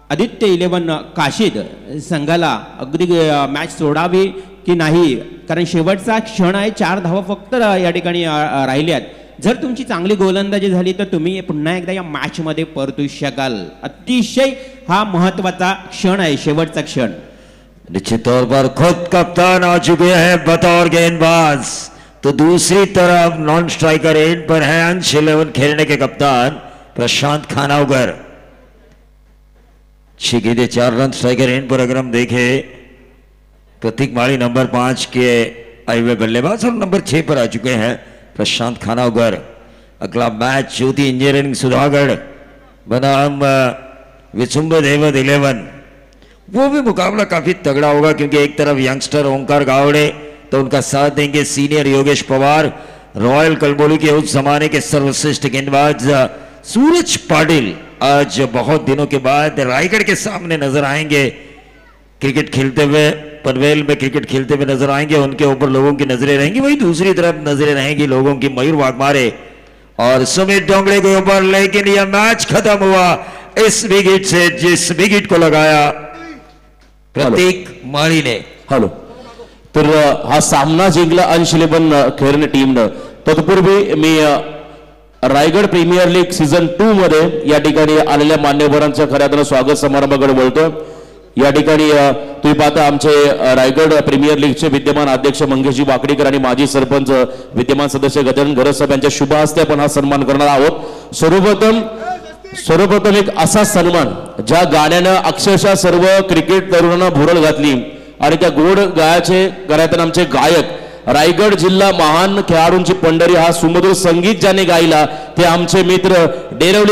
आदित्य 11 काशीद संघाला अगदी मॅच सोडावी की नाही, कारण शेवटचा क्षण आहे। 4 धावा फक्त या ठिकाणी राहिल्यात। जर तुमची चांगली गोलंदाजी झाली तर तुम्ही पुन्हा एकदा या मॅच मध्ये परतू शकाल। अतिशय हा महत्त्वाचा क्षण आहे, शेवटचा क्षण। निश्चित तौर पर खुद कप्तान आ चुके हैं बतौर गेंदबाज, तो दूसरी तरफ नॉन स्ट्राइकर एंड पर है अंश 11 खेलने के कप्तान प्रशांत खानावकर। 6 गेंदें 4 रन स्ट्राइकर एंड पर। अगर हम देखें प्रतीक माड़ी नंबर 5 के आए हुए बल्लेबाज और नंबर 6 पर आ चुके हैं प्रशांत खानावकर। अगला मैच ज्योति इंजीनियरिंग सुधागढ़ बनाम विसुंब देवत 11, वो भी मुकाबला काफी तगड़ा होगा क्योंकि एक तरफ यंगस्टर ओंकार गावड़े तो उनका साथ देंगे सीनियर योगेश पवार, रॉयल कलबोली के उस जमाने के सर्वश्रेष्ठ गेंदबाज सूरज पाटिल आज बहुत दिनों के बाद रायगढ़ के सामने नजर आएंगे क्रिकेट खेलते हुए। पनवेल में क्रिकेट खेलते हुए नजर आएंगे, उनके ऊपर लोगों की नजरें रहेंगी। वही दूसरी तरफ नजरें रहेंगी लोगों की मयूर वाघमारे और सुमित डोंगड़े के ऊपर। लेकिन यह मैच खत्म हुआ इस विकेट से जिस विकेट को लगाया प्रतीक माळी ने। हॅलो, तर हा सामना जिंकला अंश 11 खेळणे टीमनं। तत्पूर्वी मी रायगड प्रीमियर लीग सीझन 2 मध्ये या ठिकाणी आलेल्या मान्यवरांचं खऱ्या अर्थानं स्वागत समारंभाकडे बोलतो। या ठिकाणी तुम्ही पाहता आमचे रायगड प्रीमियर लीगचे विद्यमान अध्यक्ष मंगेशजी वाकडीकर आणि माजी सरपंच विद्यमान सदस्य गजानन घरसाहेब यांच्या शुभ हस्ते आपण हा सन्मान करणार आहोत. सर्वप्रथम एक असा सन्मान ज्या गाण्यानं अक्षरशः सर्व क्रिकेट तरुणांना भुरळ घातली आणि त्या गोड गायाचे गायताना आमचे गायक रायगड जिल्हा महान खेळाडूंची पंढरी हा सुमधुर संगीत ज्याने गायला ते आमचे मित्र डेरवली